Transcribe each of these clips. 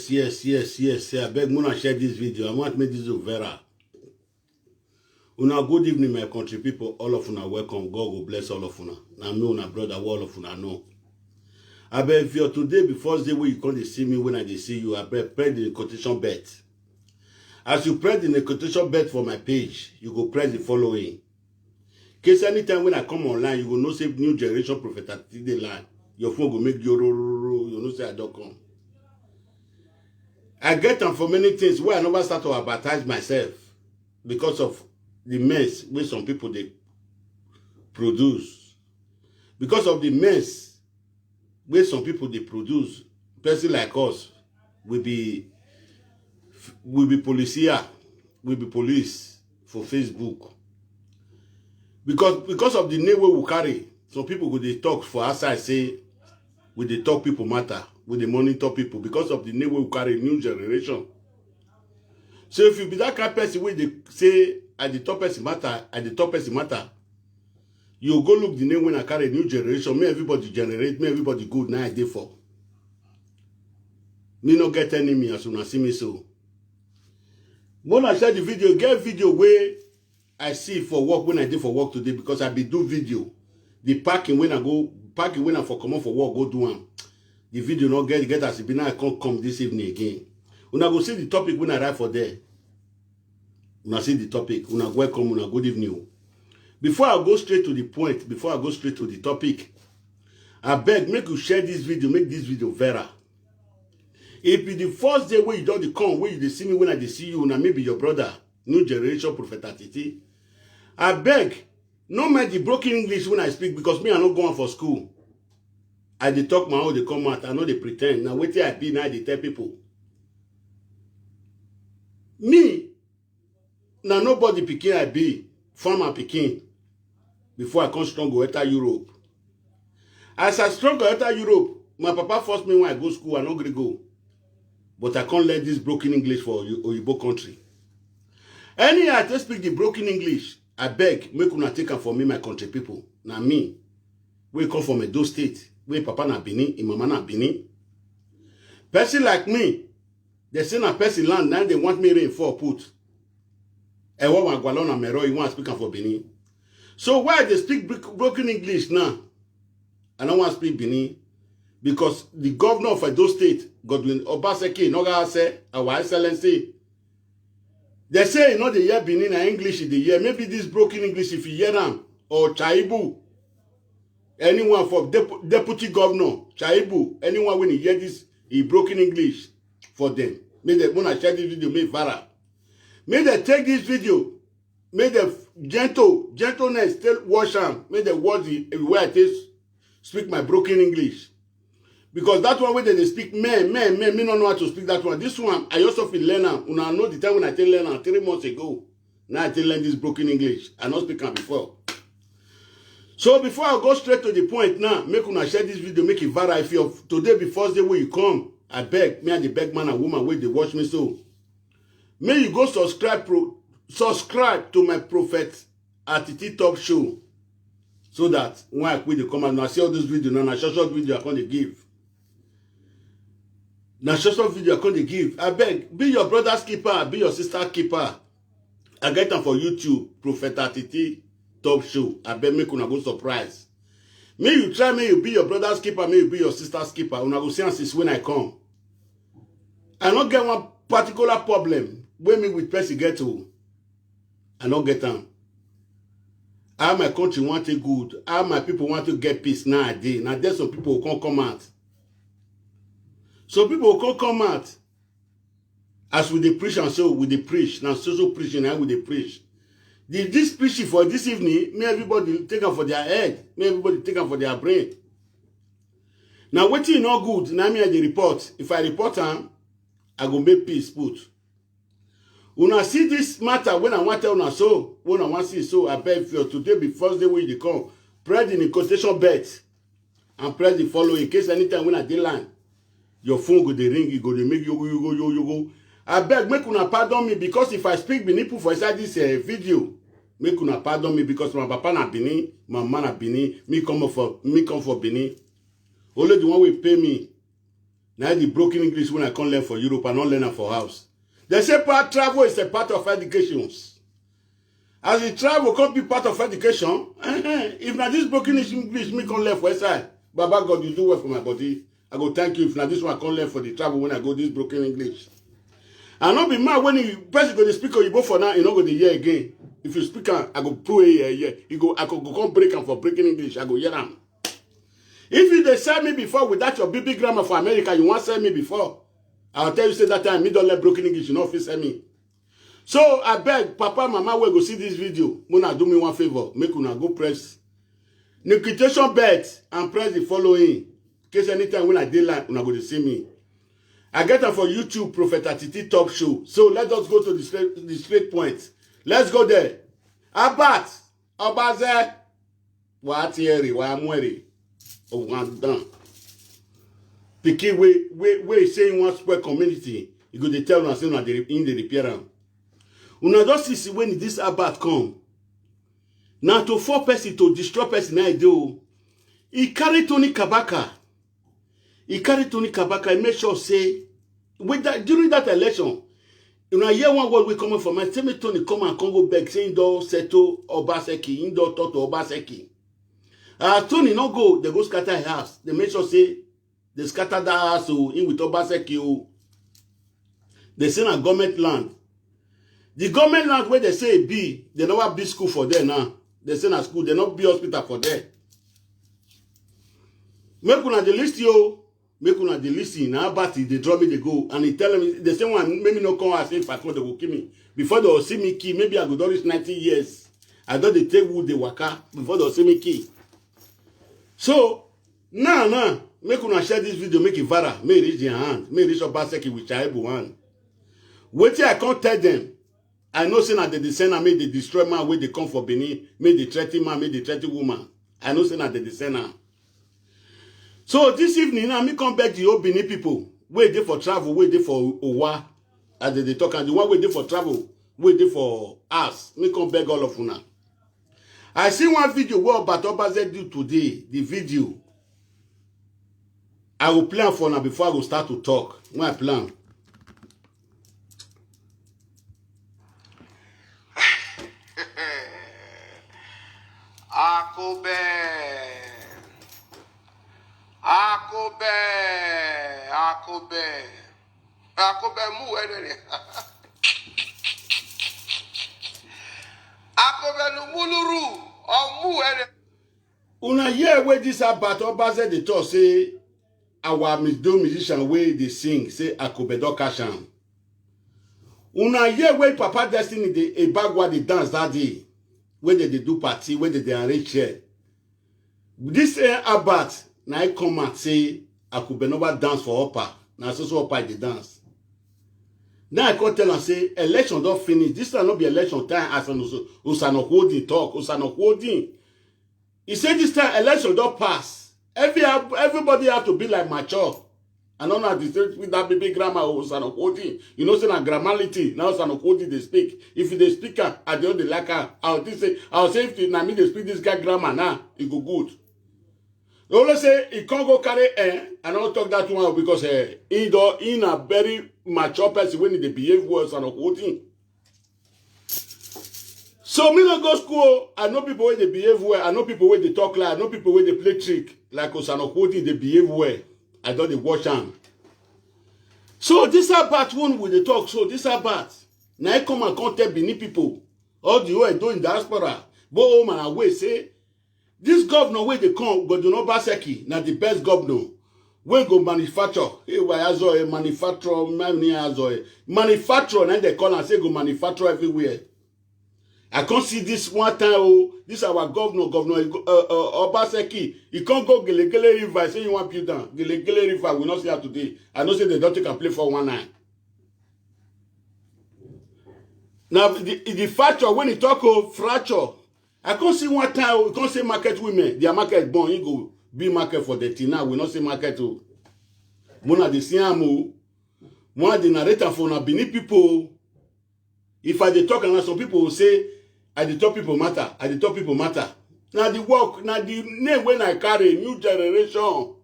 Yes. I beg Mona share this video. I want to make this viral. Una good evening, my country people. All of una welcome. God will bless all of una. Now me, una brother, all of una know. I beg if you're today, before the way you come to see me when I see you, I beg press the quotation bet. As you press the quotation bet for my page, you go press the following. In case anytime when I come online, you will know say new generation prophet at the line. Your phone will make you know say I don't come. I get them for many things where I never start to advertise myself because of the mess where some people they produce. Because of the mess where some people they produce, person like us will be policia, will be police for Facebook. Because of the name we carry, some people will they talk for outside say we they talk people matter. With the monitor people because of the name we carry new generation. So if you be that kind of person where they say at the top person matter, you go look the name when I carry new generation. Me everybody generate, me everybody good now I dey for. Me no get enemy as soon as see me so. When I share the video, get video where I see for work when I did for work today because I be do video. The parking when I for come on for work go do one. The video not get as it be now I can't come this evening again. Una go see the topic when I write for there. Una see the topic. Una welcome, una good evening. Before I go straight to the point, before I go straight to the topic, I beg make you share this video, make this video viral. If it's the first day where you don't come, where you see me when I see you, now maybe your brother, new generation prophet Atiti. I beg, no mind the broken English when I speak because me I'm not going for school. I dey talk my own, they come out. I know they pretend. Now, wait till I be now, they tell people. Me, now nobody picking I be, farmer picking, before I come strong go enter Europe. As I strong go enter Europe, my papa forced me when I go school, I no gree go. But I can't learn this broken English for Oyibo country. Anyhow, I just speak the broken English. I beg, make una take am for me, my country people. Now me, we come from Edo State. Where papa na Bini, mama na Bini. Person like me, they say na person land, now they want me rain for put. And what one gwalon and mero, you want to speak for Bini. So why they speak broken English now? I don't want to speak Bini. Because the governor of Edo State, Godwin Obaseki, Noga say, our excellency, they say, you know, the year Bini na English in the year. Maybe this broken English, if you hear them, or Chaibu. Anyone for deputy governor, Chaibu, anyone when he hear this, he broken English for them. May they when I share this video, make viral. May they take this video, may the gentleness still wash them. May they watch the way I speak my broken English. Because that one where they speak me don't know how to speak that one. This one, I also feel learner. Una know the time when I tell learner 3 months ago. Now I tell learn this broken English. I not speak before. So before I go straight to the point now, make una share this video, make it viral. If you're today be first day where you come, I beg, me and the beg man and woman where they watch me so. May you go subscribe to my Prophet Atiti Top Show. So that when I quit the comment, I see all this video now, short video I can't give. Now short video I can't give. I beg, be your brother's keeper, be your sister's keeper. I get them for YouTube, Prophet Atiti Top Show. I bet make una go surprise. May you try, may you be your brother's keeper, may you be your sister's keeper. Una go see since when I come. I don't get one particular problem when me with person get to. I don't get them. How my country want it good. How my people want to get peace nowadays. Now there's some people who can't come out. So people who can't come out. As we dey preach and so we dey preach. Now social preaching and we dey preach. This preaching for this evening, may everybody take them for their head. May everybody take them for their brain. Now, what is not good? Now, me I dey report. If I report them, I go make peace put. Una see this matter when I want to tell una so, when I want to see so, I beg for today be first day when you come. Press the quotation bet and press the follow in case anytime when I dey line, your phone go dey ring, you go dey make you go. I beg make una pardon me because if I speak Bini for inside this video, make una pardon me because my papa na Bini, my mama na Bini, me come for Bini. Only the one will pay me. Now the broken English when I can't learn for Europe, I not learn for house. They say travel is a part of education. As the travel can't be part of education, if not this broken English, me can't learn for side. Baba God, you do well for my body. I go thank you. If not this one, I can't learn for the travel when I go this broken English. I not be mad when you person go to speak or you go for now, you not go to hear again. If you speak, I go prove it. You go, I go come break and for breaking English. I go hear them. If you they send me before without your BB grammar for America, you want send me before. I'll tell you say that time me don't let broken English, you know, if send me. So I beg Papa, Mama, will go see this video. Muna do me one favor. Make una go press notification bell and press the following. In case anytime when I did like, una go to see me. I get them for YouTube, Prophet Atiti Talk Show. So let us go to the straight point. Let's go there. Abat, Obaze, Watieri, Wamweri, Owandan. Pikin we saying one square community, you go to tell us in the repair. Una just see when this Abat come. Now to 4 person to destroy person I do. He carry Tony Kabaka. He make sure say with that during that election, you know, hear one word we coming from my tell Tony come and Congo back saying do settle Obaseki, indo toto Obaseki. Tony no go, they go scatter his house. They make sure say they scatter that house in with Obaseki. They say na government land. The government land where they say be, they never be school for there now. They say na school, they not be hospital for there. Make una the list yo. Make una the listen. Now Batty, they draw me, they go. And he tell me, the same one, maybe no come and say if I come, they will kill me. Before they will see me key, maybe I go do this 90 years. I don't they take wood, they waka, before they will see me key. So, now, make una share this video, make it viral. Make it reach your hand. Make it reach your basket with your one. Wait till I can't tell them. I know saying that they descend and make the destroy man where they come for Benin, make the threaten man, make the threaten woman. I know saying that they descend now. So this evening, now me come back to the Benin people. Wait there for travel, wait there for Owa. As they talk, and the one wait there for travel, wait there for us. Me come back all of una. I see one video what Batobaze do today. The video. I will plan for now before I will start to talk. When I plan. Akobe mu ere. Akobe no muluru o mu ere. Una hear where this about Obaze they talk say our musician way they sing say Akobe do kashan. Una hear where Papa Destiny they a bagwa they dance that day. When they do party, when they arrange here. This Abat now I come and say Akobe never dance for Opa. Now so Opa they dance. Now I can tell and say election don't finish. This will not be election time as an Usano holding talk. Usano holding. He said this time election don't pass. Everybody have to be like mature. And not at the with that baby grammar Usano holding. You know, say na grammarity. Now Usano holding they speak. If they speak I don't like her. I'll say if they speak this guy grammar now, it go good. They always say he can't go carry and not talk that one because in a very mature person when they behave worse and quoting. So me not go school. I know people where they behave well. I know people where they talk like. I know people where they play trick like Osano quoting. They behave well. I don't they watch them. So this about one with the talk. So this about now I come and contact Benin people. All the way doing diaspora. Go home and away say. This governor where they come, but do not Baseki, now the best governor. When go manufacture, manufacture, and they call and say go manufacture everywhere. I can't see this one time. Oh, this our governor, Obaseki. He can't go Gelegele River. Say you want build down Gelegele River. We not see her today. I know say they don't take a play for 1 night. Now the fracture when he talk of fracture. I can't see one time, we can't say market women. Their market born, you go be market for the tina. We not say market to Mona de Siamu. One the narrator for na Benin people. If I dey talk and some people will say, I the top people matter. I the top people matter. Now the work, now the name when I carry new generation.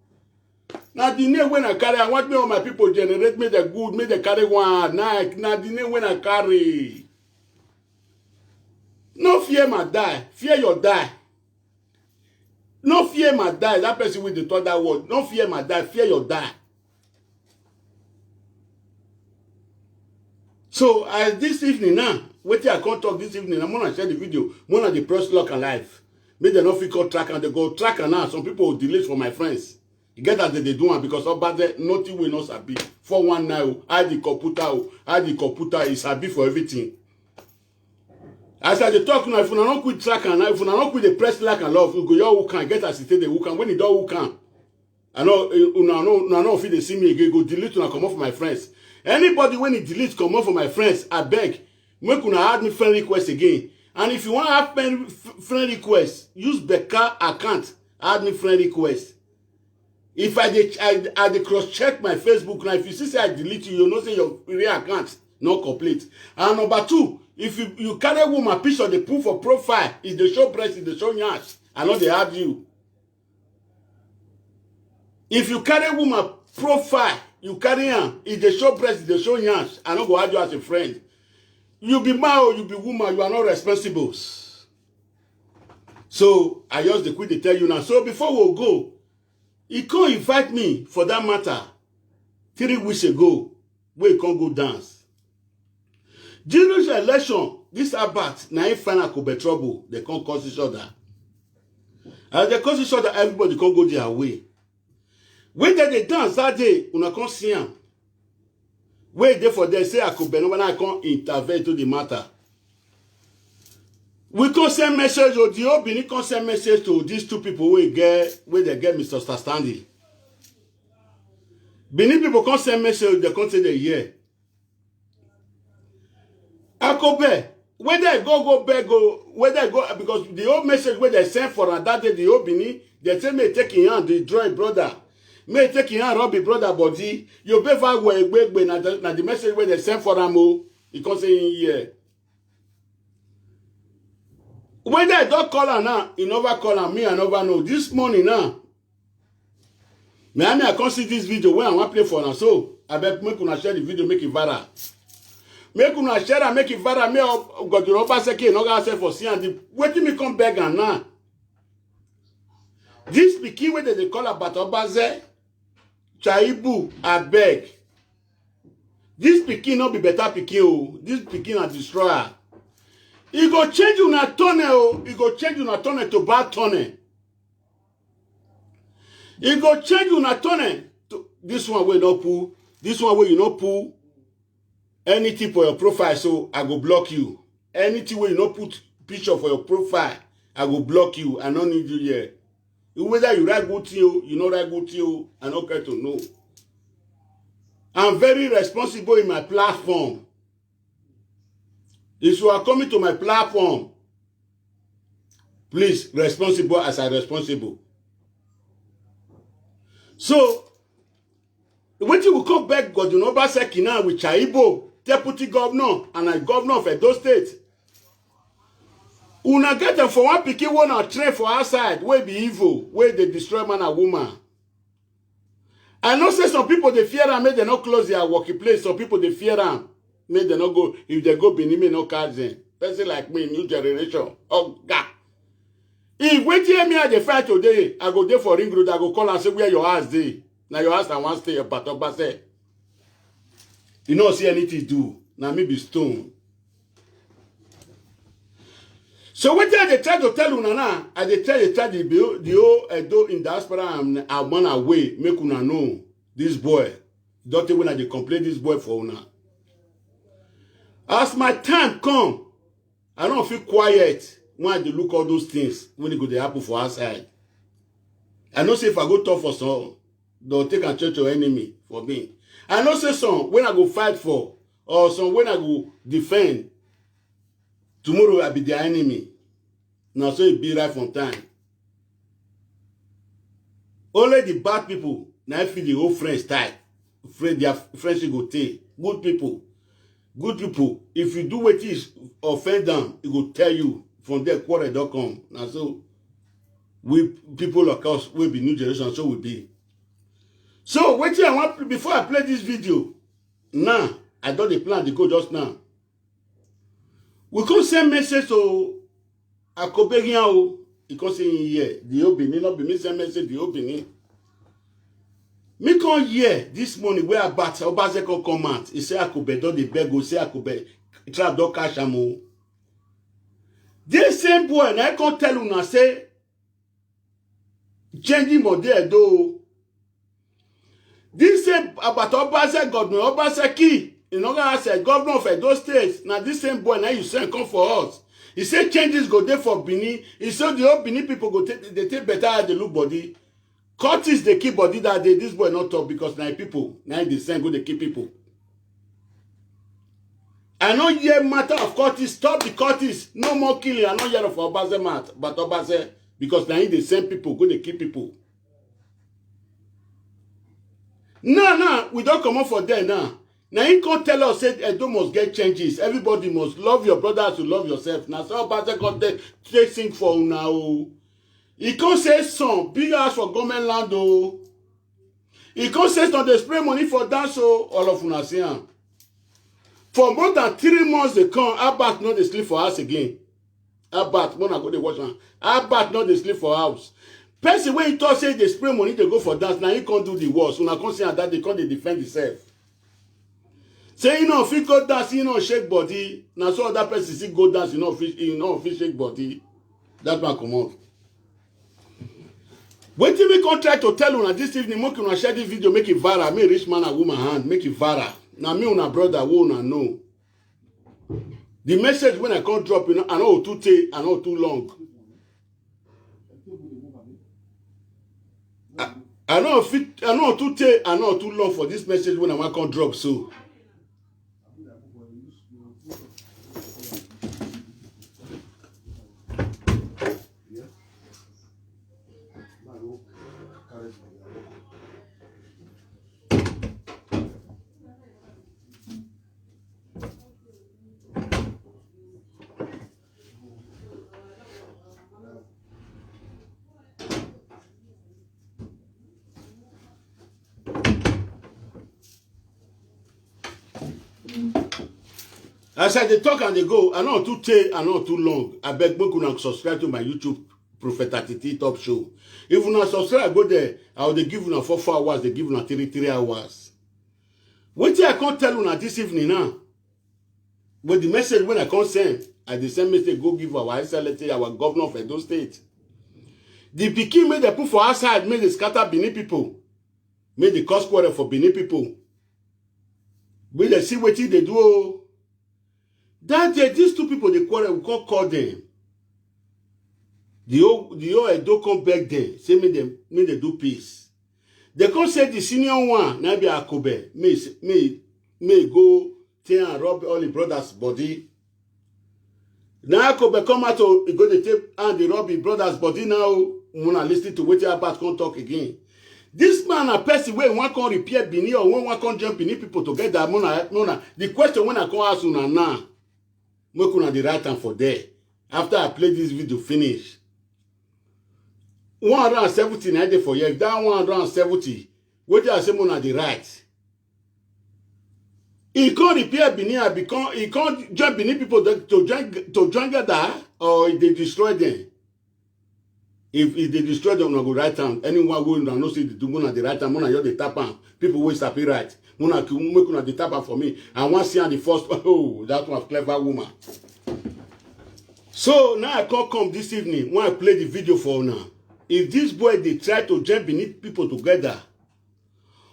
Now the name when I carry, I want me all my people generate me the good, me the carry one. Now the name when I carry. No fear my die, fear your die. No fear my die. That person with the thought that word. No fear my die, fear your die. So as this evening now, wait I can't talk this evening. I'm gonna share the video. One of the press lock and live. Make them not feel track and they go track and now. Some people will delete for my friends. You get that they do one because all bad nothing will not sabi. 419, I the computer is happy for everything. As I talk now, if you not quit track and if you not quit the press like and love, you go your who can get assisted the who can when you don't who can. I know if they see me again, go delete and come off for my friends. Anybody when he delete come off for my friends, I beg, make una add me friend request again. And if you want to have friend request, use Becca account, add me friend request. If I cross check my Facebook now, if you see say I delete you, you know say your real account not complete. And number two, if you carry woman picture the proof of profile, is the show breast, is the show nyash, and not they add you. If you carry woman profile, you carry am, is the show breast, is the show nyash, and not go add you as a friend. You be man or you be woman, you are not responsible. So I just the quick to tell you now. So before we go, he can't invite me for that matter 3 weeks ago, where he can't go dance. During the election, this about now he find out be trouble. They can't cause each other. As they cause each other, everybody can't go their way. When they dance that day, una can't see him. Wait there for them, say I could be no when I can't intervene to the matter. We can send message or the Obini can send message to these two people where they get misunderstanding. Benin people can send message, they can't say they hear. Akobe, whether I go back, whether I go, because the old message where they sent for that day, the Obini, they say may take in hand, the dry brother. May take in hand, Robbie brother body. You better wait, now the message where they sent for them, you can't say in here. Whether I don't call her now, he never call her, me, I never know. This morning now, I can't see this video where I want to play for her. So, I bet make una share the video, make it viral. Make una share and make it viral. Me, God, you know, Baseke, no guy say for seeing. Wait till me come back and now. This pikin where they call her Batobaze, Chaibu, I beg. This pikin not be better pikin, oh. This pikin a destroyer. He go change una tunnel. He go change una tunnel to bad tunnel. He go change una tunnel to this one where no pull. This one where you no pull anything for your profile. So I go block you. Anything where you no put picture for your profile, I go block you. I don't need you here. Whether you write good to you not write good to you, I don't care to know. I'm very responsible in my platform. If you are coming to my platform, please, responsible as I responsible. So, when you will come back, God, you know, Baseki now with Chaibo, deputy governor, and a governor of Edo State. Una get them for one pikin one or train for outside, where be evil, where they destroy man and woman. I know say some people they fear them, make them not close their working place. Some people they fear them. May they not go, if they go Benin, may not catch them. Person like me, new generation. Oh, God. If wait hear me at the fight today, I go there for Ring Road, I go call and say, where your house dey? Now your house and one stay your Patoba say. You don't see anything do. Now me be stone. So what they try to tell una now, I they try the whole Edo in diaspora and one away, make una know this boy. Don't even when they complain this boy for una. As my time come, I don't feel quiet when I look all those things when it go to happen for outside. I know say if I go talk for some, they'll take and church your enemy for me. I know say some when I go fight for, or some when I go defend, tomorrow I be their enemy. Now so it be right from time. Only the bad people now feel the whole friends tight. Their friendship go take. Good people. Good people, if you do what is offend them, it will tell you from there quarrel don't come. Now so we people like us will be new generation, so we be. So wait till I want before I play this video. Now I don't the plan to go just now. We can send message to Akoberian o. He can say here the Obini not be me send message the Obini. Me come here this morning where about Obaseko come out. He say Akobe don dey beg go say Akobe trap don cash am o. This same boy na I can tell una say changing model though. This same about Obase governor Obaseki, you know, I said governor of Edo State. Now this same boy now you send come for us. He said changes go there for Benin. He said the old Benin people go take they take better at the look body. Curtis they keep body that day. This boy not talk because now people now they send go they keep people. I know here matter of Curtis. Stop the Curtis. No more killing. I know here of Obase matter, but Obase because now they send people go they keep people. No, we don't come up for there now. Now he can't tell us say Edo must get changes. Everybody must love your brother as you love yourself. Now so Obase got tracing for now. He can't say some big house for government land oh. He can't say some they spray money for that so all of una see am. For more than 3 months they come, Abat not they sleep for house again. Abat, when I go they watch am. Abat not they sleep for house. Person when he talk say they spray money they go for dance, now he can't do the worst. So now can't say that they can't defend himself. Say you know if he go dance, you know shake body. Now so other person see go dance, you know if shake body. That man come up. Wait till we can try to tell you this evening, make you share this video, make it viral. Me rich man and woman hand, make it viral. Now me una brother who una know. The message when I can't drop, you know, I know too take, I know too long. I know too take, I know too long for this message when I can't drop so. As I they talk and they go, I know too take, I know too long. I beg make una subscribe to my YouTube Prophet Atiti Top Show. If una subscribe, go there. I will give una 4 hours. They give una 3 hours. Wait till I can't tell una this evening now. But the message when I can't send, I the same message go give our SLT, our governor of Edo State. The Pikin made the put for outside, made the scatter Benin people, made the cause quarrel for Benin people. But they see what they do. That day, these 2 people they quarrel, we can't call them. The old Edo come back there, say me they do peace. They can't say the senior one, now be Akobe, may go tear and rob all the brothers' body. Now Akobe come out to go to tape and they rob the brothers' body now. When I listen to what about can't talk again. This man a person where one can repair Benin or one can jump Benin people together. The question when I can ask una now. Make una the right time for there. After I play this video finish. 170 90 for you. If that 170, what I say una the right. He can't repair Benin because he can't join Benin people to join gather or they destroy them. If they destroy them, go right time. Anyone who no see the do the right time, mona the tap am. People will stop it right. Mona make una the tap am for me. And once see on the first, oh, that was clever woman. So now I can't come this evening when I play the video for now. If this boy they try to join Benin people together,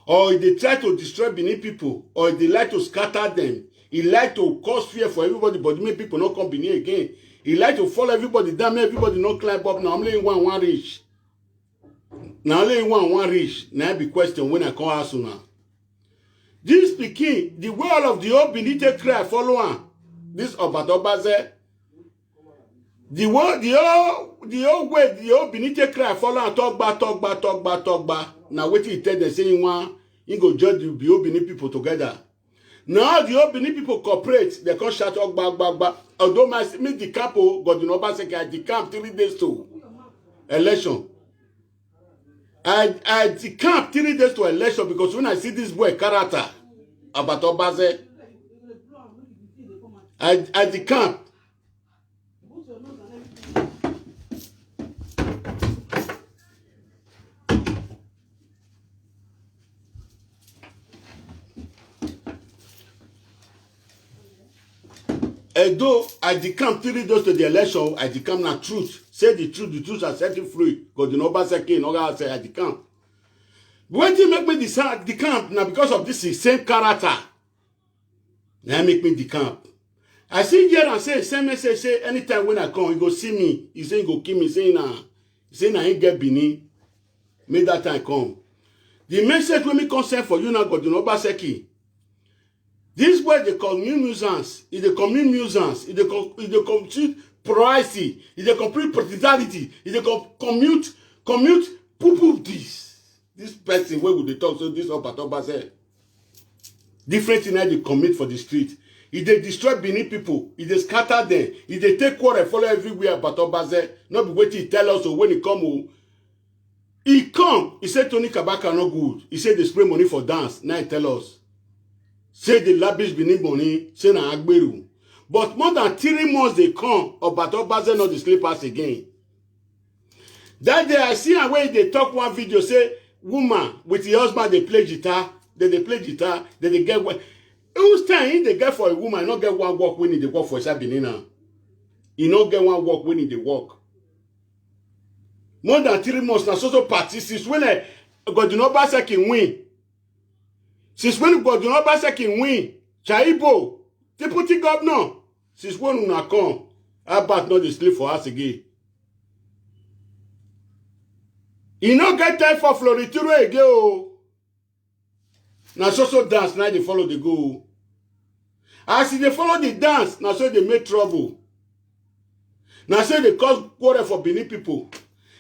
or if they try to destroy Benin people, or if they like to scatter them, he like to cause fear for everybody, but make people not come Benin again. He like to follow everybody down, everybody not climb up. Now only one reach. Now only one reach. Now I be question when I come ask now. This Pikin, the way all of the old Benin take cry follow on. This Obase. The old way the old Benin take cry follow and talk back. Now wait till he tell them saying one, he go judge the old Benin people together. Now the old Benin people cooperate, they can't shout back. Although me the capo got the Obaseki at the camp 3 days to election. I decamp 3 days to election because when I see this boy character about Obaze, I decamp. Though I decamp 3 days to the election, I decamp na truth. Say the truth shall set you free. God, the Obaseki, no God say I decamp. When you make me decamp, now because of this same character, now make me decamp. I see here and say message, say anytime when I come, he go see me. He say he go kill me. He say na he get Bini. Make that time come. The message when me consent for you now, God, the Obaseki. This way they commute nuisance, is the commute nuisance, is the complete privacy, is the complete partiality, is the commute poo this person where would they talk so this up at Oba say different thing they commit for the street. If they destroy Benin people, if they scatter them, if they take quarrel follow everywhere but Oba say not be waiting tell us so when he come he said Tony Kabaka no good. He said they spray money for dance. Now he tell us. Say the labish Benin money, say na Agberu. But more than 3 months they come, Obato Baze not the sleepers again. That day I see a way they talk one video, say, woman with the husband, they play guitar, then they get one. Who's time they get for a woman, not get one work when they work for Isa Benin. He not get one work when they work. More than 3 months, now so parties, when I got the number second win. Since when Godwin Obaseki win, Chaibo, deputy governor, since when una come, Abat not the sleep for us again. He no get time for Florituro again. Now so dance, now they follow the go. As they follow the dance, now so they make trouble. Now say they cause quarrel for Benin people.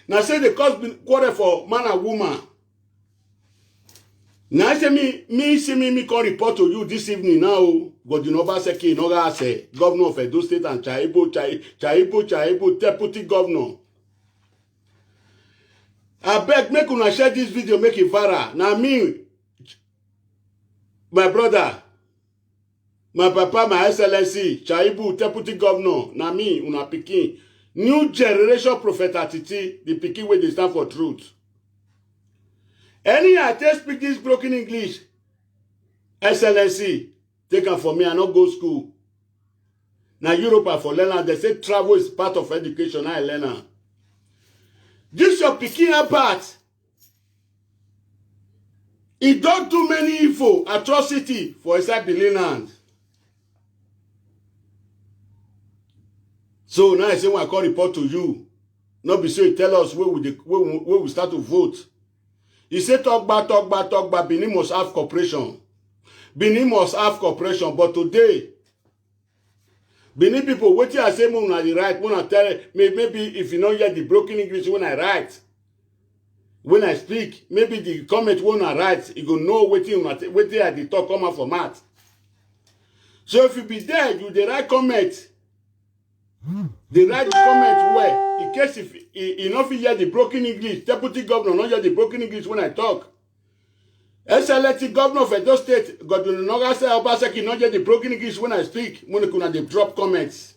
Now say they cause quarrel for man and woman. Now say me can report to you this evening now. Godwin Obaseki no say governor of Edo State and Chaibo deputy governor. I beg make una share this video, make it viral. Now me, my brother, my papa, my excellency, Chaibo deputy governor. Now me, una pikin. New generation prophet Atiti, the pikin where they stand for truth. Any I speak this broken English, excellency, take am for me, I not go school. Now Europe are for learner, they say travel is part of education, I learner. This your picking apart. He don't do many evil, atrocity for inside Benin land. So now I say when I call report to you, not be so you tell us where we start to vote. He said talk back, Benin must have cooperation. Benin must have cooperation, but today, Benin people, what I say when I write, when I tell maybe if you don't hear the broken English when I write, when I speak, maybe the comment when I write, you go know what I the talk come out from out. So if you be there, you the right comment. The right comment where, in case if you not hear the broken English, deputy governor not hear the broken English when I talk. Excellency governor of Edo State, Godwin Obaseki not hear the broken English when I speak. When they drop comments.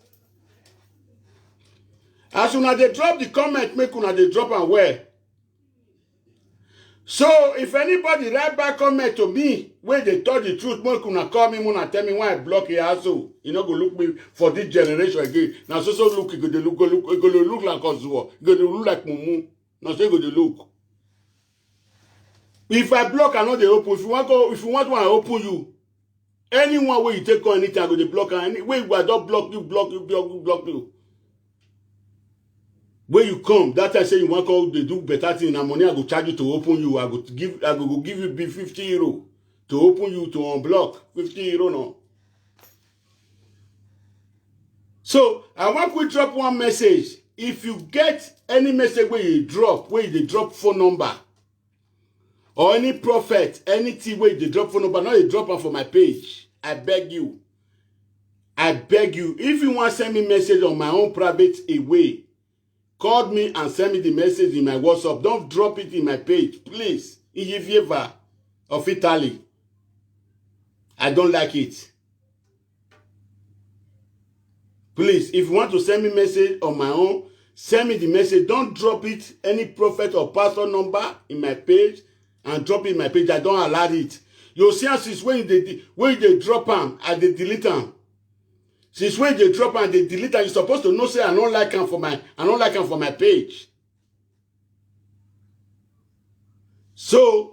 As soon as they drop the comment, make una they drop and where. So if anybody write back comment to me when they tell the truth, more kuna call me, more tell me why I block here also. You know go look me for this generation again. Now so look, you go look like Ozuo, you go look like Mumu. Now so you go look. If I block, I know they open. If you want one, I open you. Anyone where you take on anything, I go to block. And where I don't block you. When you come, that time say you want to do better thing, and money I go charge you to open you. I go give you 50 euro to open you to unblock 50 euro now. So I want to drop one message. If you get any message where you drop phone number or any prophet, anything where they drop phone number, not you drop them for my page. I beg you. If you want to send me message on my own private away. call me and send me the message in my WhatsApp. Don't drop it in my page, please. Iyivieva of Italy. I don't like it. Please, if you want to send me message on my own, send me the message. Don't drop it, any prophet or pastor number in my page, and drop it in my page. I don't allow it. You'll see since when they drop them and they delete them. Since when they drop and they delete them, you're supposed to know say I don't like them for my page. So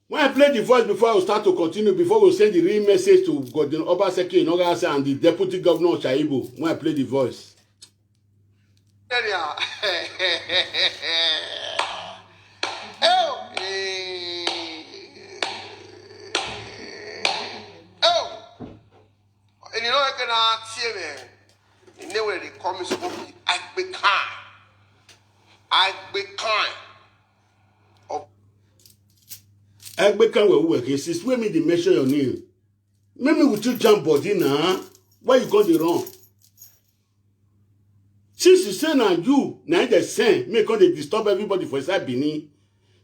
when I play the voice before I will start to continue, before we send the real message to Godwin Obaseki Inogase and the Deputy Governor Shaibu, when I play the voice. And you know I cannot see me. You know where they come is supposed to be. I be kind. Egbe can we work. Since when me the measure your name? Maybe with you jump body now. Why you got the wrong? Since you say now you the same, make they disturb everybody for inside Benin.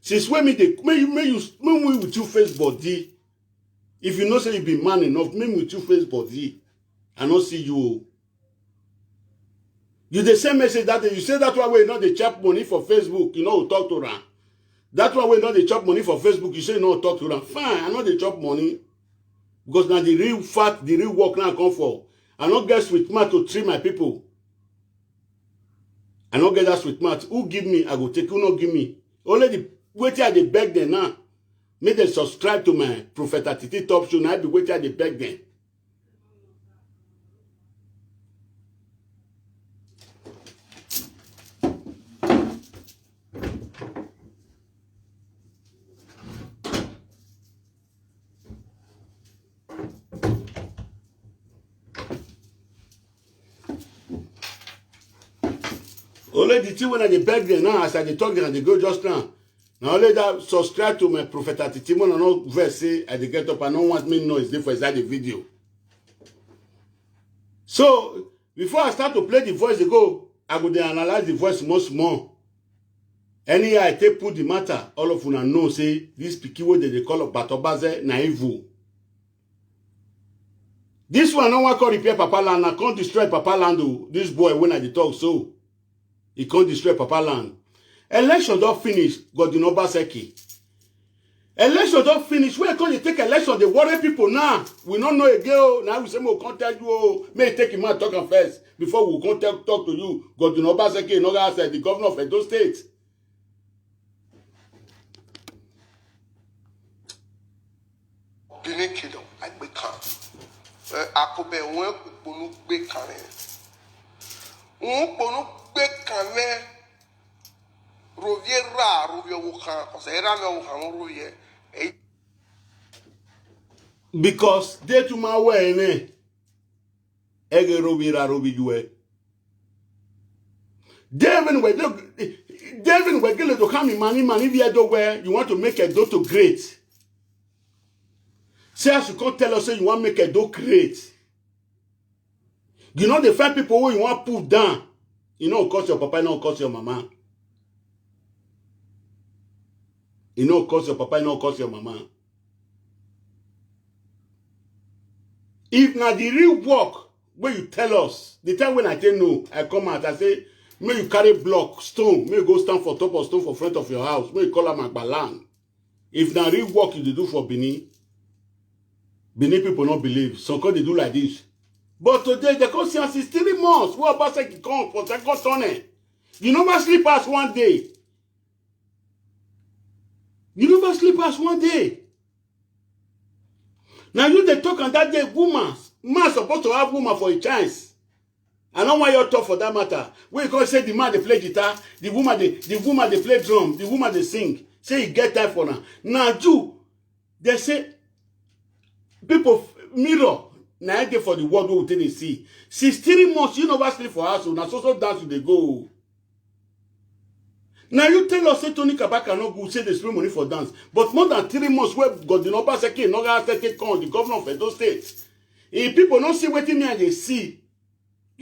Since when me the may with you face body. If you know say you be man enough, me with you face body. I not see you. You the same message that you say that one way not the chop money for Facebook, you know, talk to them. That one way not the chop money for Facebook, you say no talk to them. Fine, I know they chop money. Because now the real fact, the real work now come for. I not get sweet mouth to treat my people. I not get that sweet mouth. Who give me, I go take. Who not give me. Only the waiting at the beg them now. Make them subscribe to my Prophet Atiti Top Show. Now I be waiting at the beg them. Only the thing when I beg them now, as I talk them, they go just now. Now only that subscribe to my Prophet Atiti, and not verse say I get up. I don't want me know it's there for inside the video. So before I start to play the voice, they go, I go there analyze the voice more. Anyhow, I take put the matter. All of you know say this picky word they call up Batobaze naive. This one no one can repair Papa Land. I can't destroy Papa Land. This boy when I talk so. He can't destroy Papa Land. Election don't finish, Godwin Obaseki. Election don't finish. Where can you take election? They worry people now. We don't know again. Now we say we'll contact you. May take him out talking first before we contact talk to you. Godwin Obaseki, Inogase, the governor of Edo State. Benin Kingdom, I become. I could be one who be coming. Because they to my way, ne? Ege robira robidue. David we get to come in money via do where you want to make a do to great. Say as you can't tell us say you want to make a do great. You know the five people who you want to put down. You know, cause your papa, you know, cause your mama. You know, cause your papa, you know, cause your mama. If now the real work where you tell us, the time when I tell no, I come out, I say, may you carry block, stone, may you go stand for top of stone for front of your house, may you call them Magbalan. If now real work you do for Benin people don't believe. Some call they do like this. But today, the conscience is 3 months. What about second come for second turn? You never sleep past 1 day. You never sleep past 1 day. Now you they talk on that day, woman. Man supposed to have woman for a chance. I don't want your talk for that matter. When you go say the man they play guitar, the woman they play drum, the woman they sing. Say you get time for now. Now you, they say people mirror. Now day for the world we will take see. 16 months, you never sleep for us. Now so dance they go. Now you tell us say Tony Kabaka no go say they spend money for dance. But more than 3 months where Godwin Obaseki Inogase come, the governor of Edo State. If people don't see what me and they see,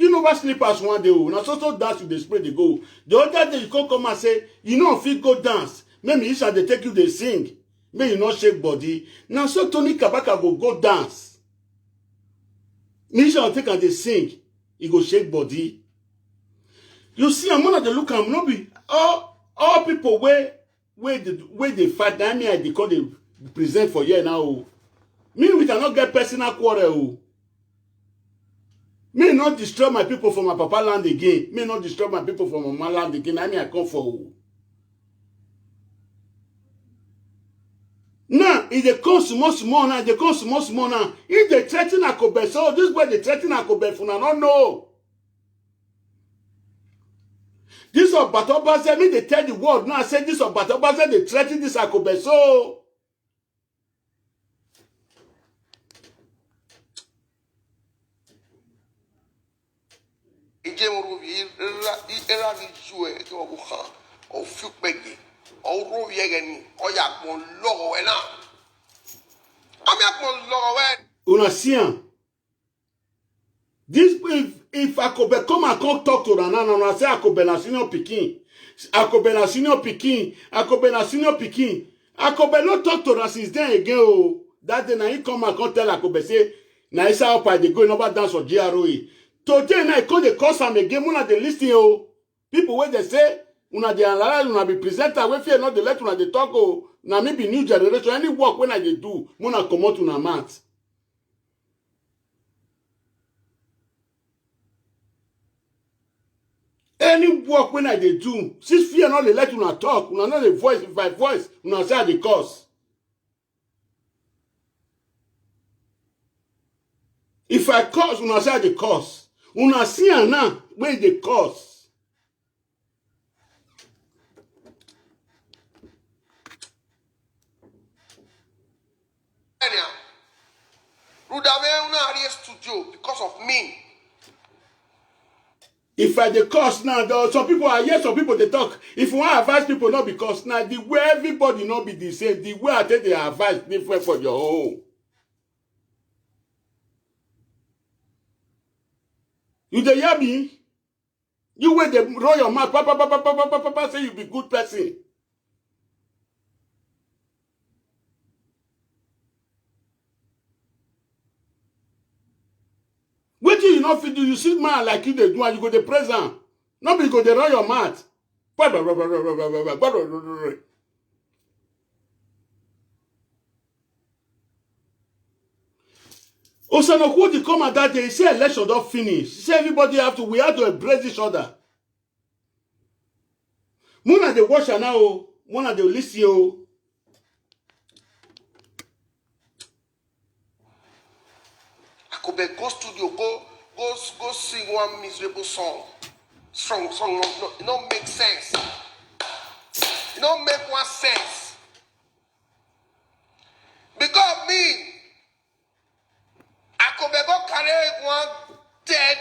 You never sleep as one day. Now so dance you dey spray the go. The other day you come and say, you know fit go dance. Maybe you shall they take you they sing. Maybe you not shake body. Now so Tony Kabaka go dance. Me shall take and they sing. He go shake body. You see, I'm gonna look at no be all people where they fight. Now me I call they present for you now. Me we cannot get personal quarrel. Me not destroy my people from my papa land again. Me not destroy my people from my land again. I mean I come for. Now, if they come small now, they come small now. If they threaten Akobe, so this way they threaten Akobe for now. No. This of Batobaze, me they tell the world now. I say this of Batobaze, they threaten this Akobe, so. Unasian. This if Akobe come and come talk to Rana, say Akobe na senior pikin. Akobe na senior pikin. Akobe na senior pikin. Akobe no talk to us since then again. Oh, that day now he come and come tell Akobe say, na isa up I dey go never dance for GROE. Today now he come dey curse am again. Una dey listen oh. People where they say una dey analyze, una be presenter. We fear not dey let una dey talk oh. Na me be new generation. Any work when I dey do, una comot una mouth. Any work when I dey do, since fear not dey let una talk, una not dey voice. If I voice, una say I dey curse. If I curse, una say I dey curse. Una see am now when dey curse. Studio because of me. If I dey curse now, though, some people are yes, some people they talk. If you want to advise people not because now the way everybody not be the same, the way I take the advice different for your own. You dey hear me? You wait they roll your mouth, papa, say you be good person. What do you not fit do? You see man like you they do and you go the present. Nobody go they run your mouth. Osanokwudi come at that day, he said election don't finish. He said we have to embrace each other. Mona they watch now, Mona they listen. Akobe go studio, go sing one miserable song. Song, no, it don't make sense. It don't make one sense. Because me, Akobe go carry one dead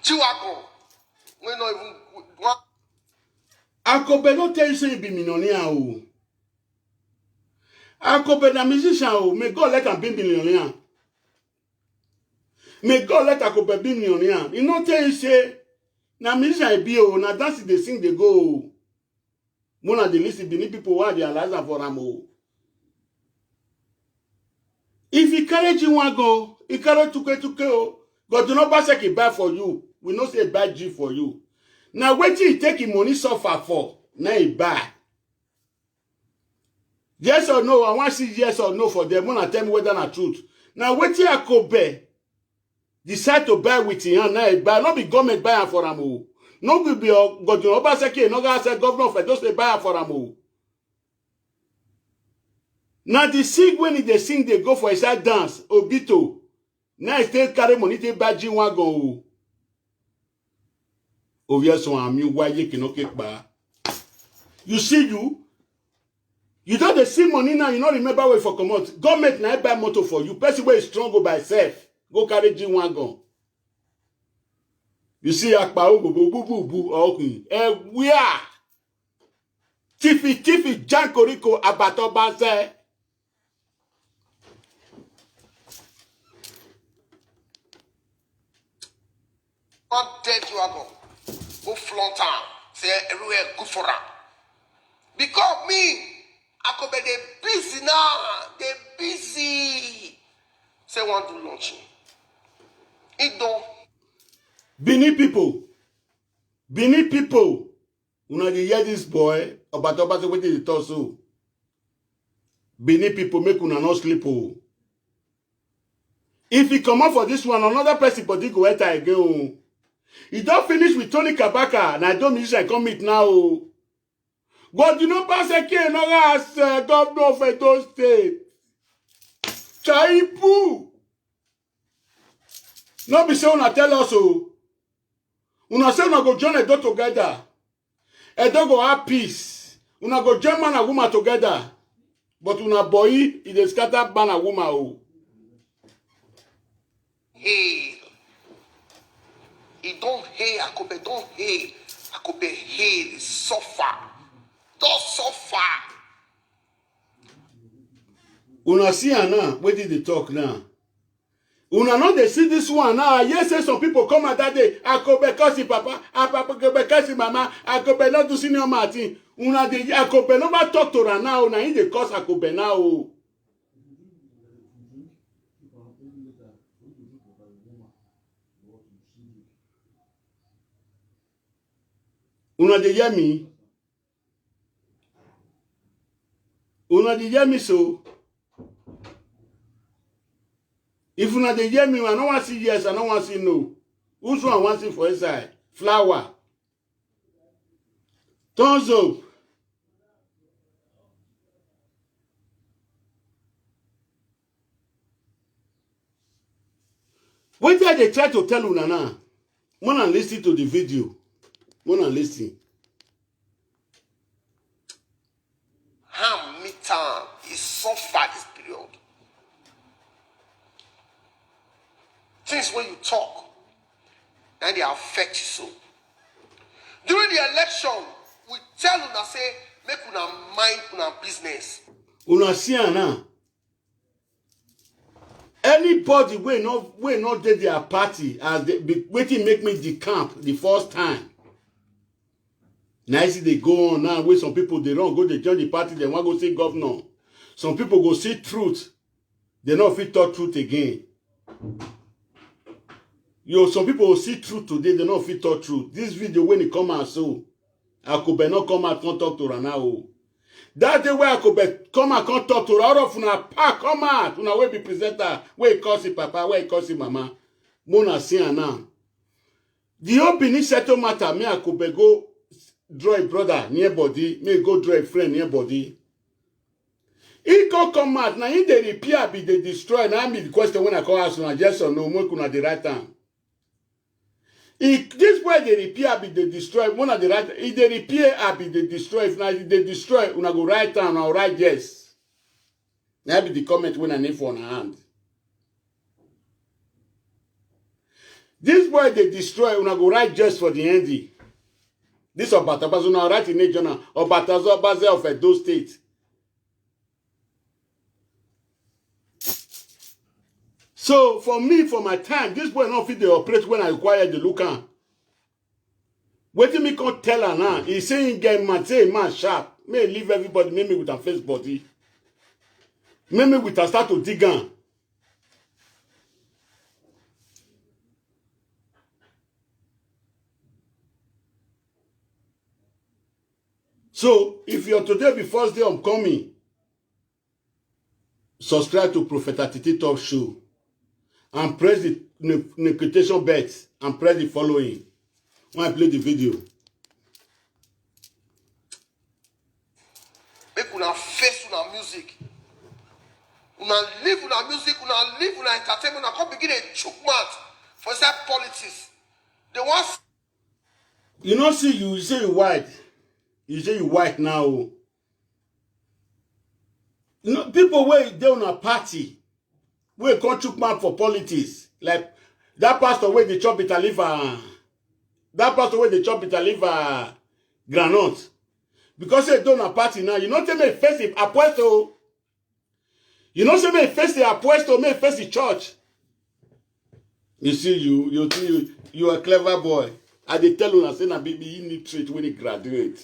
Chiwago. We not even one. Akobe no tell you say you be millionaire. Akobe na musician. May God let him be millionaire. May God let Akobe be millionaire. He not tell you say na musician be na dance they sing they go. Mona they listen beneath people why they analyze for am. If he carry you one go, he carry tuke. God do not pass he buy for you. We not say buy G for you. Now wait till he take him money suffer for. Now he buy. Yes or no? I want to see yes or no for them. Wanna tell me whether na truth. Now wait till Akobe decide to buy with him. Now he buy. Not be government buy for him. No will be God do not pass no gonna say government for just buy for him. Now the sing when they sing, they go for a side dance, Obito. Now he still carry money to buy G1 go. Obvious one, me why you cannot get by. You see you don't the see money now, you don't remember where for come out. Government now buy motor for you. Person where is strong go by itself. Go carry G1 gun. You see Akpa boo. Okay. We are. Tiffy, Jankoriko, Abato Banse. Not dead, you are gone. Go flaunt am. Say everywhere good for am. Because me, I could be they busy now. They busy. Say one do launching. It don't. Benin people, una dey hear this boy about wetin dey talk so. Benin people, make una not sleep oh. If he come out for this one, another person body go enter again oh. He don't finish with Tony Kabaka, and I don't miss I come meet now oh. God, you know, pass again, no as governor of Edo State. Chaipu. No be say una tell us oh. Una say una go join Edo together. Edo go have peace. Una go join man and woman together. But una boy, he dey scatter man and woman oh. Hail. He don't hail. Akobe don't hail. Akobe hail. He suffer. Don't suffer. Una see now, where did they talk now? Una know they see this one now. Yes, say some people come at that day. Akobe kasi papa, Akobe kasi mama, Akobe not do senior Martin. Una dey Akobe never talk to her now. Una in the cause Akobe now. Una dey hear me? Una dey hear me so? If una dey hear me, I don't want to see yes, I don't want to see no. Who's one wants it for inside? Flower. Thumbs up. What did they try to tell una now? Wanna listen to the video. Wanna listen. Ham midterm. He suffered this period. Things when you talk, and they affect you so. During the election, we tell una say, make una mind una business. Una see now. Anybody wey not dey their party as they be waiting make me decamp the first time. Now see they go on now where some people they don't go they join the party, they want go see governor. Some people go see truth. They not fit talk truth again. Some people will see truth today, they not fit talk truth. This video when it come out so, Akobe not come out can't talk to her now. That day where Akobe come out can't talk to her, out of una pack come out, una will be presenter, where he calls him papa, where he calls him mama. Mona see her now. The opening settle matter, me Akobe go draw a brother near body, me go draw a friend near body. He go come out, now in the repair be they destroy, now I mean the question when I call us, yes or no, more kuna the right time. If this way they repair be they destroy, one of the right, if they repair be they destroy, if not they destroy, una go right down or right yes. That be the comment when I need for on hand. This way they destroy, una go right just for the end. This Obatabazo una right in a journal, Obatazo Baze of Edo State. So for me, for my time, this boy not fit the operate when I acquired the looker. Waiting me can't tell her now. He's saying get man, say man sharp. May leave everybody, maybe with a face body. Maybe with a start to dig on. So if you're today be first day I'm coming, subscribe to Prophet Atiti Talk Show. And press the notification bell and press the following when I play the video. Make una face una music. Una live una music, una live una entertainment, una come begin a choke mouth for that politics. They want. You know, see, you say you white. You say you white now. You know, people where they on a party. We can't chook man for politics. Like that pastor where they chop it and liver. That pastor where they chop it and liver granite. Because they don't a party now. You know tell me face the apostle. You know say me face the apostle, me face the church. You see, you a clever boy. I dey tell you, I say na baby, you need treat when he graduate.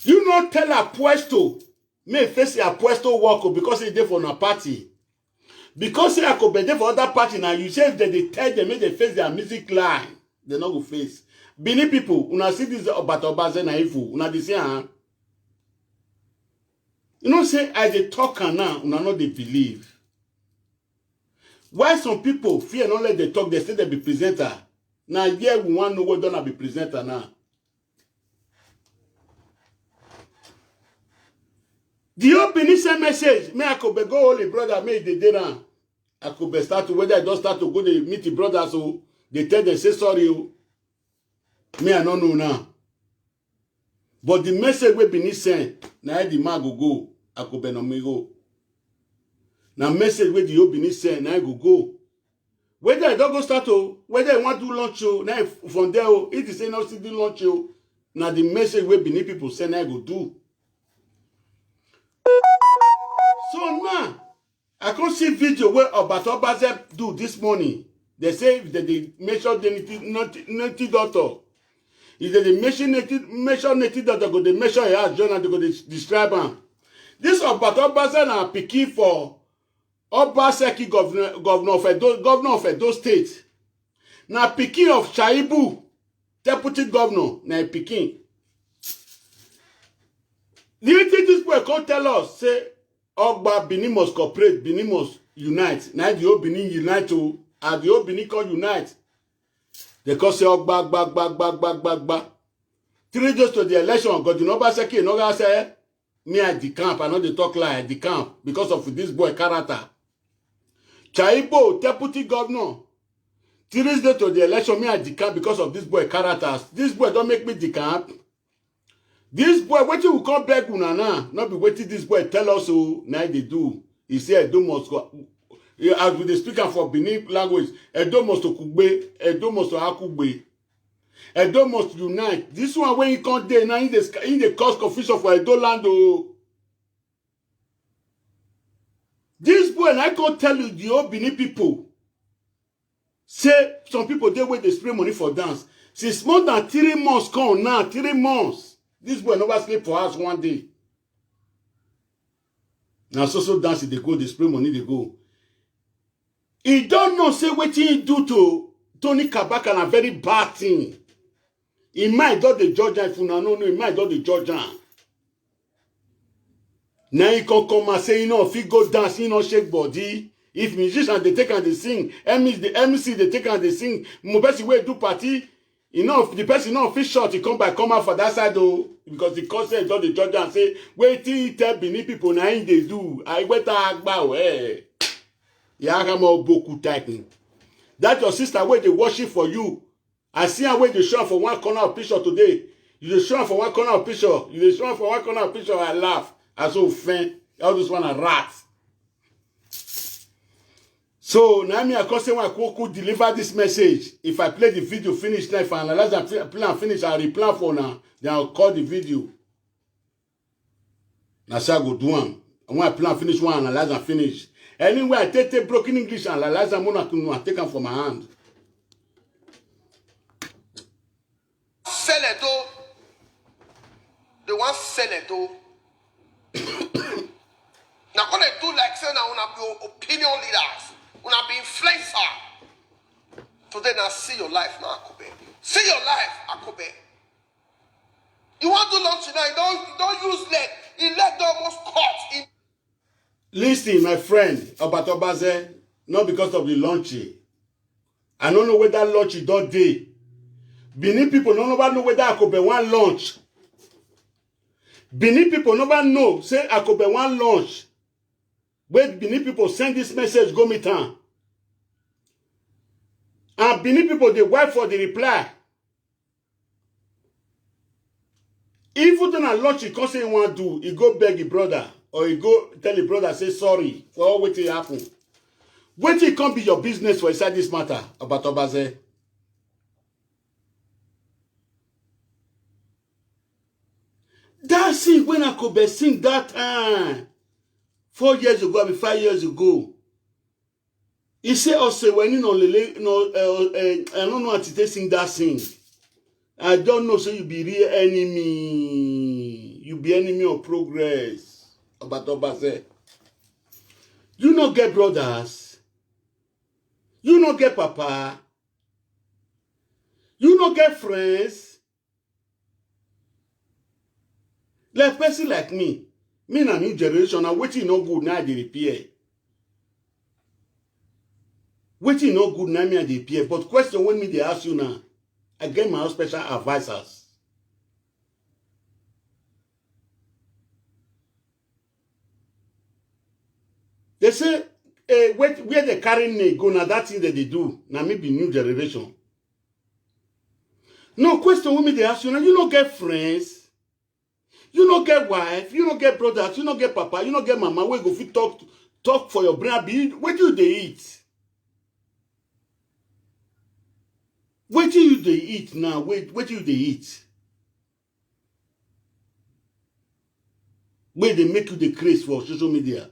You not tell Apuesto, may face Apuesto work because he dey for na party. Because say I could be there for other party now, you say that they tell them, make they face their music line. They not go face. Benin people, una see this Obatobaze na evil, una dey say, huh? You know, say, as they talk now, una not they believe. Why some people fear not let they talk, they say they be presenter. Now, yeah, we want to know what don't be presenter now. The opening same message, me I could be go holy brother, me they did now. I could be start to, whether I don't start to go, they meet the brothers, so they tell them, say sorry, me I don't know now. But the message we be sent, now the man go, I could be no me go. Now message we the opening sent, now go. Whether I don't go start to, whether I want to launch you, now from there, it is saying now still do launch you. Now the message we be people send, now go do. So now, I can't see video where Obatobaze do this morning. They say they measure the native doctor. If they measure native doctor, go they measure her journal, they go they describe him. This Obatobaze na pikin for Obaseki governor of Edo State. Na pikin of Shaibu, deputy governor, na pikin. Do you think this boy can't tell us, say, Ogba Benin must cooperate, Benin must unite. Now the old Benin unite to, and the old Benin can unite. They can say Ogba. 3 days to the election, God, you know, Obaseki, no guy say, me at the camp, I know they talk like at the camp, because of this boy character. Chaibo, deputy governor, 3 days to the election, me at the camp, because of this boy characters. This boy don't make me the camp. This boy, what you will come back now? Not be waiting this boy tell us so now they do. He said Edo must go. As with the speaker for Benin language, Edo must to Kugbe, Edo must to Akugbe. Edo must unite. This one when he can't there now in the cause confusion for Edo land. Oh. This boy, and I can't tell you the old Benin people. Say some people they wait they spray money for dance. Since more than 3 months come now, 3 months. This boy never sleep for us one day. Now so dance they go, they spray money they go. He don't know say what he do to Tony Kabaka and a very bad thing. He might do the judge if you no, he might do the judge. Now he can come and say, you know, if he go dance, you know, shake body. If musicians they take and they sing, the MC they take and they sing, Mobesi way do party. You know, if the person not fish short, he come out for that side though, because the concert does the judge and say, wait till he tell Benin people now they do. I wait agba eh. Yagamo boku typing. That your sister where they worship for you. I see her where they show for one corner of picture today. You they show for one corner of picture. You they show for one corner of picture. I laugh. I so faint. I just want to rat. So now me I can say when I could deliver this message. If I play the video finish now, if I analyze and plan finish, I'll replan for now. Then I'll call the video. Now say I go do one. And when I plan finish one, analyze and finish. Anyway, I take broken English and analyze and I take them from my hand. Sell it though. They want sell it though. Now when they do like say now wanna be opinion leaders. When I be influencer, today now see your life now, Akobe. See your life, Akobe. You want to launch now, don't use leg. He leg almost cut. Listen, my friend, Obatobaze, not because of the launchy. I don't know whether launchy don't day. Benin people don't know whether Akobe want launch. Benin people never know, say Akobe want launch. Wait, Benin people send this message, go meet her. And Benin people, they wait for the reply. If you don't launch, he can't say he want to do, he go beg his brother, or he go tell his brother, say sorry for all what happen. Wait till it can't be your business for inside this matter, Obatobaze. That's it, when Akobe sing that time. 4 years ago, I mean 5 years ago. He say also when you know no I don't know how to sing that sing. I don't know, so you be real enemy. You be enemy of progress. Obatoba say. You not get brothers. You not get papa. You not get friends. Like person like me. Me na new generation. And waiting no good now they repair. Waiting no good now me and they repair. But question when me they ask you now. I get my own special advisors. They say, where they carry me go now, that thing that they do. Now maybe new generation. No question when me they ask you now, you don't get friends. You don't get wife. You don't get brothers. You don't get papa. You don't get mama. Where go fit talk for your brain. Where do they eat? Where do you they eat now? Where do they eat? Where they make you the craze for social media?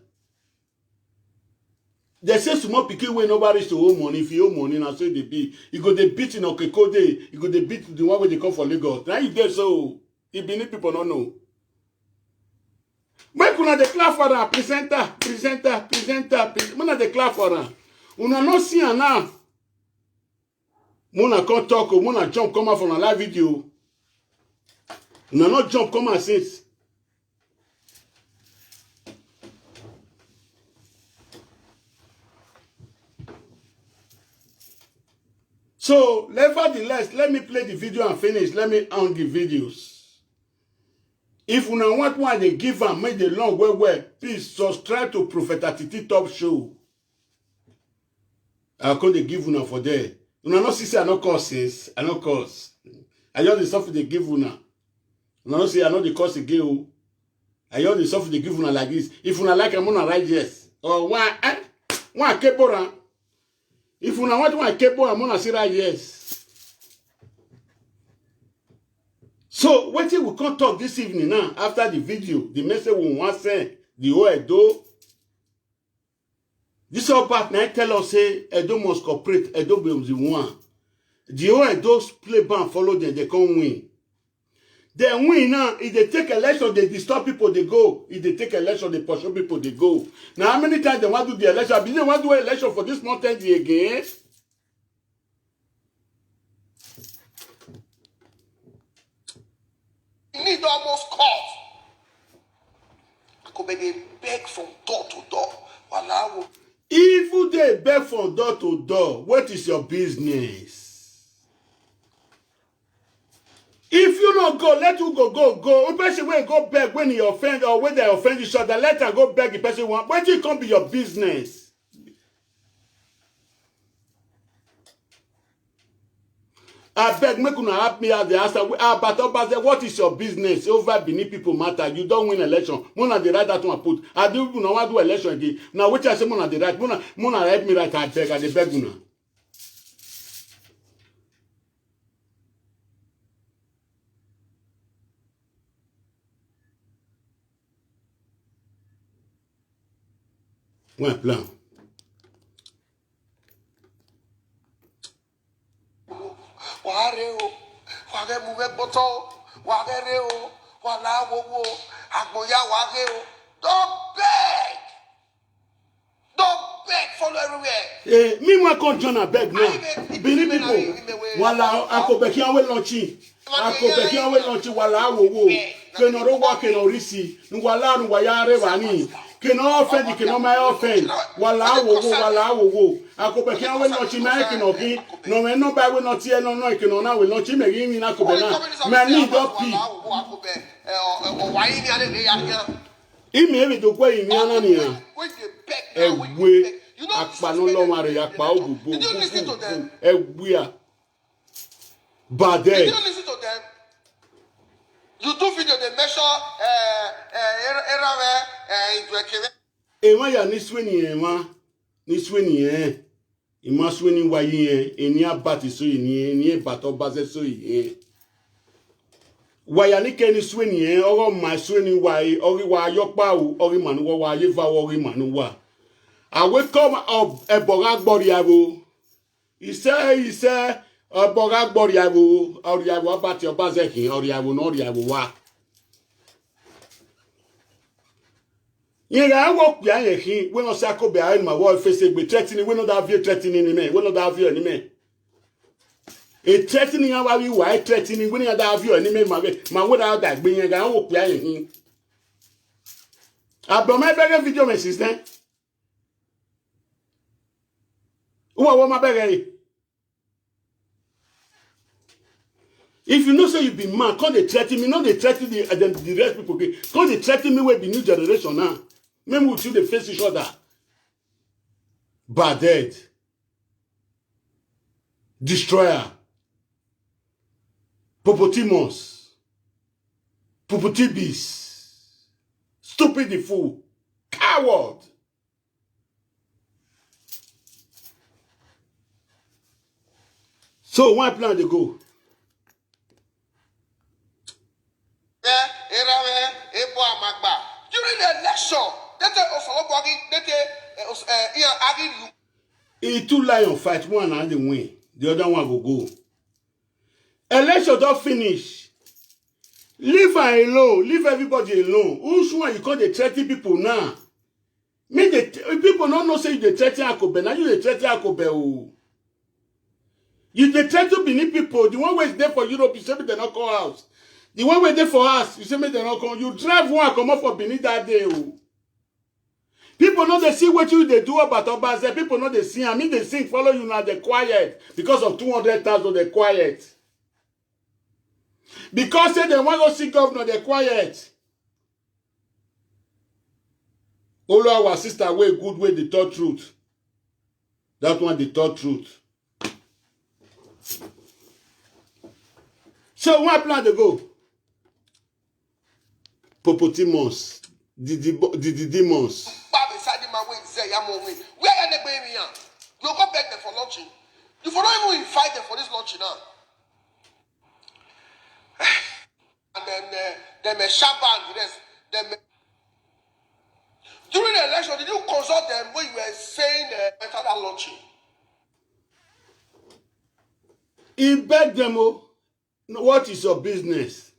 They say small pikin wey nobody to owe money. If you owe money, now say they be. You go they beat in Okekode. You go they beat the one where they come for Lagos. Now you get so. If many people don't know. Make una declare for her presenter. Una declare for her. Una no see her now. Mona come talk or Mona jump come out from a live video. Una not jump come out since. So, nevertheless, let me play the video and finish. Let me on the videos. If you want one, they give and make the long well, please subscribe to Prophet Atiti Top Show. I'll call the give una for there. Una not see I no cause since. I no cause. I just the stuff they give una. Una not say I know the cause again. I just the stuff they give una like this. If una like I'm gonna write yes. Or one kebora. If una want one kebora, I'm gonna say right yes. So, what we can talk this evening now, after the video, the message we want to send, the whole Edo. This whole part now tell us, say, Edo must cooperate, Edo be the one. The whole Edo play band, follow them, they can't win. They win now, if they take election, they disturb people, they go. If they take election, they pursue people, they go. Now, how many times they want to do the election? I believe they want to do election for this mountain again. Need almost caught. I could be beg from door to door. If they beg from door to door, what is your business? If you not go, let you go. A person will go beg when he offend or when they offend each other. Let her go beg the person want. When it can't be your business. I beg, make una help me out the answer. But what is your business? Over Benin people matter. You don't win election. Mona the right that one put. I do not want to do election again. Now which I say Mona the right. Mona help me right. I beg una. One plan. Don't beg. Follow everywhere. Me want to join a beg now. Benin people. Wala akobeki anwe lunchi. Akobeki anwe lunchi wala wo. Kenoro wa kenorisi. Nwala nwayare bani. Keno offend, keno my offend. Wala wo. Akobeki anwe lunchi na kenoki. No me no ba we no tie no keno na we lunchi me yin na kobena. Me need up pi. Imi ebi to kwa imi ana ni ya. Ewe akpanu lo mare akpa ogubo. Ewe a. Bad. Did you listen to them? You do video, they measure Ema ya ni sweni Ima sweni wa yen eni abati so eni ebato base so yen. Wa ya ni ke ni sweni oro ma sweni wa ori wa yopa o ori manu wa ye va ori manu wa. I wake up a Borag Boriavo. He said, a Borag Boriavo, Oriavo, about your Bazeki, Oriavo, Noriavo, wa. I walk behind him when I circle behind my wall facing be threatening, we not have you threatening me, we not have you enemy. A threatening how you were threatening, we not have you enemy, my without that being a guy walk behind him. I brought my bag video message then. Who are my bag? If you know, say you be man, can't they threaten me? Not they threaten the rest people. Can't they threaten me with the new generation now? Maybe we should they face each other. Bad dead. Destroyer. Popotimos. Popotibis. Stupid the fool. Coward. So why plan to go? During the election, He two lion fight, one and they win. The other one will go. Election don't finish. Leave her alone. Leave everybody alone. Who's one you call the 30 people now? Make the people don't know say you the 30 Akobe. Now you the 30 Akobe. You the 30 Benin people. The one who is there for Europe, you say me they not call house. The one who is there for us, you say me they not come. You drive one come up for Benin that day. People know they see what you they do about Obaze. People know they sing. I mean they sing, follow you now, they're quiet. Because of 200,000, they're quiet. Because say they want to see governor, they're quiet. Only our sister way good way the third truth. That one the third truth. So where plan to go? Popotimos. The demons. Where are they going here? You go back there for lunching. You for not even invite them for this lunch now. And then them Shaban, them. During the election, did you consult them when you were saying better than launching? He begged them, oh, what is your business?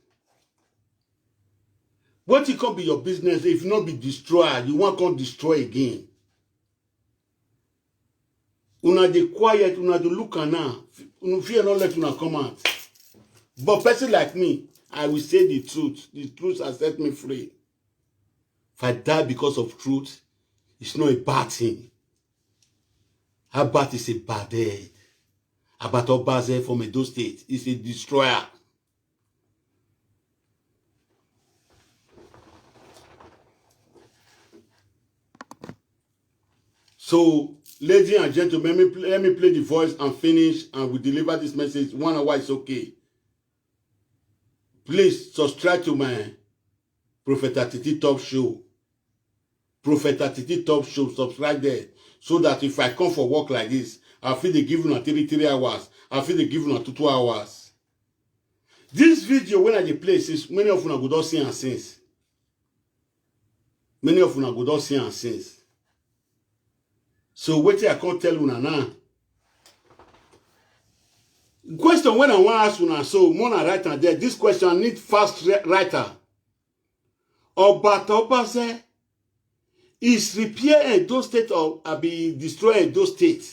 What it can be your business if not be destroyed? You want to destroy again. Una de quiet, una de look now. Una fear not let una come out. But person like me, I will say the truth. The truth has set me free. If I die because of truth, it's not a bad thing. How bad is a bad dead? Abato Baze from Edo State is a destroyer. So, ladies and gentlemen, let me play the voice and finish, and we deliver this message 1 hour. It's okay. Please subscribe to my Prophet Atiti Top Show. Prophet Atiti Top Show. Subscribe there so that if I come for work like this, I feel they give you 3 hours. I feel they give you 2 hours. This video when I play, since many of you go don't see and since. Many of you go don't see and since. So wait till I can't tell you now. Question when I want to ask you now, so more writer there. This question need fast writer. Obatobaze is repair Edo State or be destroy Edo State.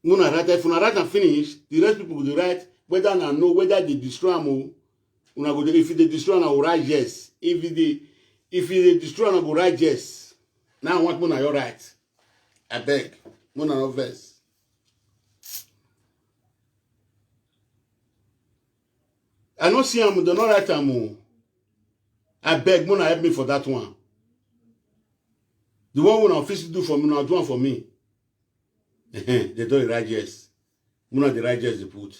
Mona write if una write and finish, the rest people will write whether I know whether they destroy them. If they destroy, I will write yes. If they destroy, I will write yes. Now I want Mona your right. I beg. Mona no verse. I don't see them, they not write them. I beg Mona help me for that one. The one when I officially do for me, now do one for me. They don't write yes. Mona the right yes they put.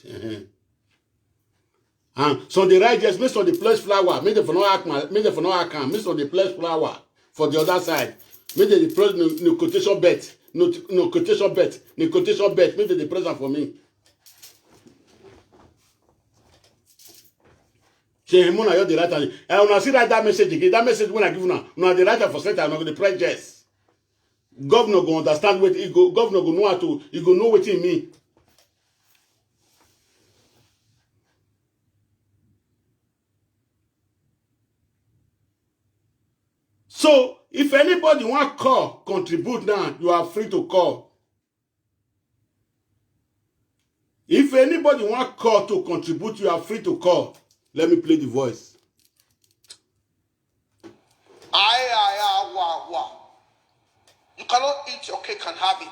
So the right yes, make some the place flower. Make them for no account. Make them for no account. Make some the place flower for the other side. Make them the press no quotation bet. No quotation bet. No quotation bet. Make them the present for me. Say Mona, you're the writer. And when I see that message again, that message when I give now, no, the writer for center, I'm not going to press yes. Governor go understand what he go. Governor go know how to. He go know what he mean. So if anybody want call, contribute now, you are free to call. If anybody want call to contribute, you are free to call. Let me play the voice. Wow. You cannot eat your cake and have it.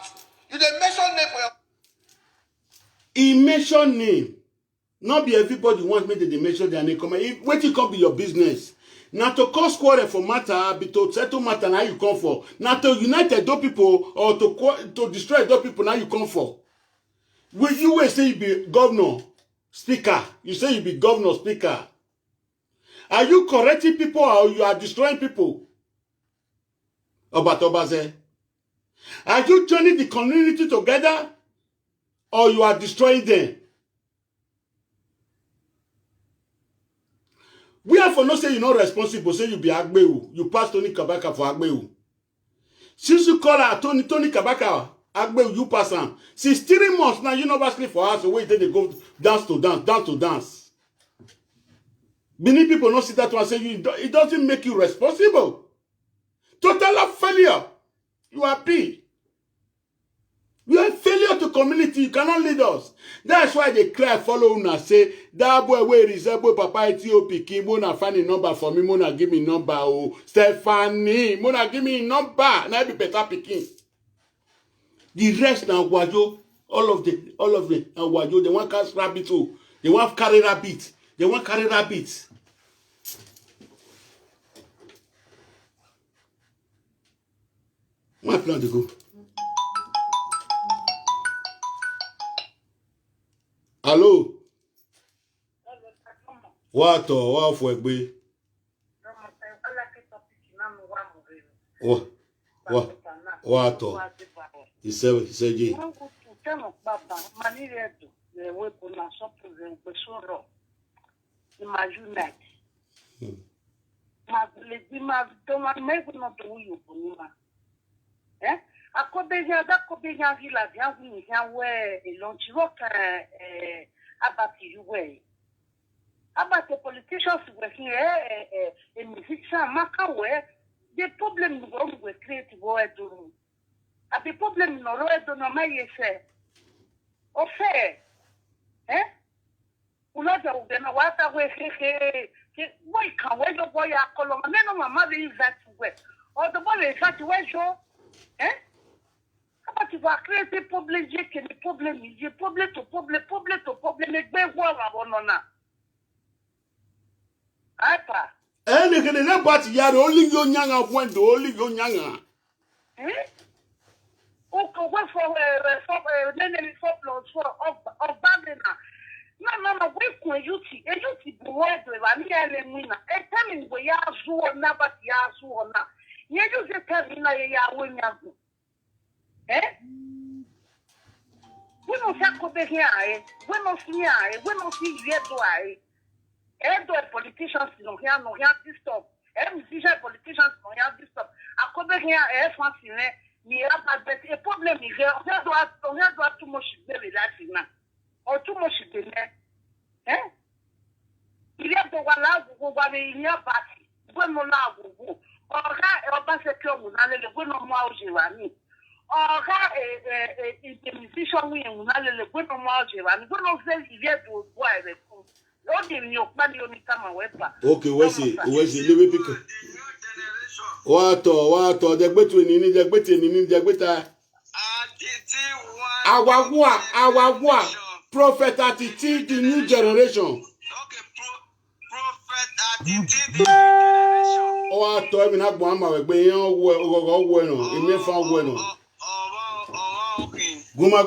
You dey mention name for your. He mention name. Not be everybody want me to mention their name. Wait till come be your business. Now to cause quarrel for matter, be to settle matter now you come for. Now to unite those people or to destroy those people now you come for. You will say you be governor, speaker. You say you be governor, speaker. Are you correcting people or you are destroying people? Obatobaze. Are you joining the community together or you are destroying them? We have for no say you're not responsible, say you be Agbeu. You pass Tony Kabaka for Agbeu. Since you call her Tony Kabaka, Agbeu, you pass him. Since 3 months now, you never sleep for us. So wait till they go dance to dance. Many people not see that one say it doesn't make you responsible. Total failure. You are P. You are a failure to community. You cannot lead us. That's why they cry, follow una say, that boy where is that boy Papa Ethiopia, Mona find a number for me, Mona give me number, oh, Stephanie, Mona give me number, now be better picking. The rest now, Wajo, all of them, and Wajo, they want cast rabbit, oh, they want carry rabbit, My plan to go. Hello. What for egbe? What? He said, G. Akobenya villa via where a launch rock about you way. About the politicians were here, a musician, Maka where the problem was creative word. At the problem no road don't know my say. Or fair, eh? Unaja ugena wata we boy can wait your boy a column and then my mother is that way. Or the boy is that way show, eh? But if I create a problem, the problem is a problem to problem, make me worry about nona. Apa? Eh, they can never but ya only go nyanga went to only go nyanga. Eh? Okay, what for then for of Babylon. No, wait for you see. You see the word with Aniel Mina. A time where you are so never yasu or not. You just tell me ya win yasu. Eh? We don't have to be here. We don't see here. We don't see here. Do politicians no here this stuff. Musician politicians no here this stuff. I come here. Fancy me. A problem is here. On doit too much very relaxing now. Or too much there. Eh? Il y a de voilà vous avez il y a parti. Vous non là vous. Or on passe que vous allez le bon moi au Jérémie. Or des musiciens oui on allait le bon moi au Jérémie. Vous non fait il y a de voir avec vous. Okay, where's he? Let me pick up. What? Our Prophet Atiti, the new generation. Okay, Prophet Atiti, the new generation. What? I mean, I'm going Guma.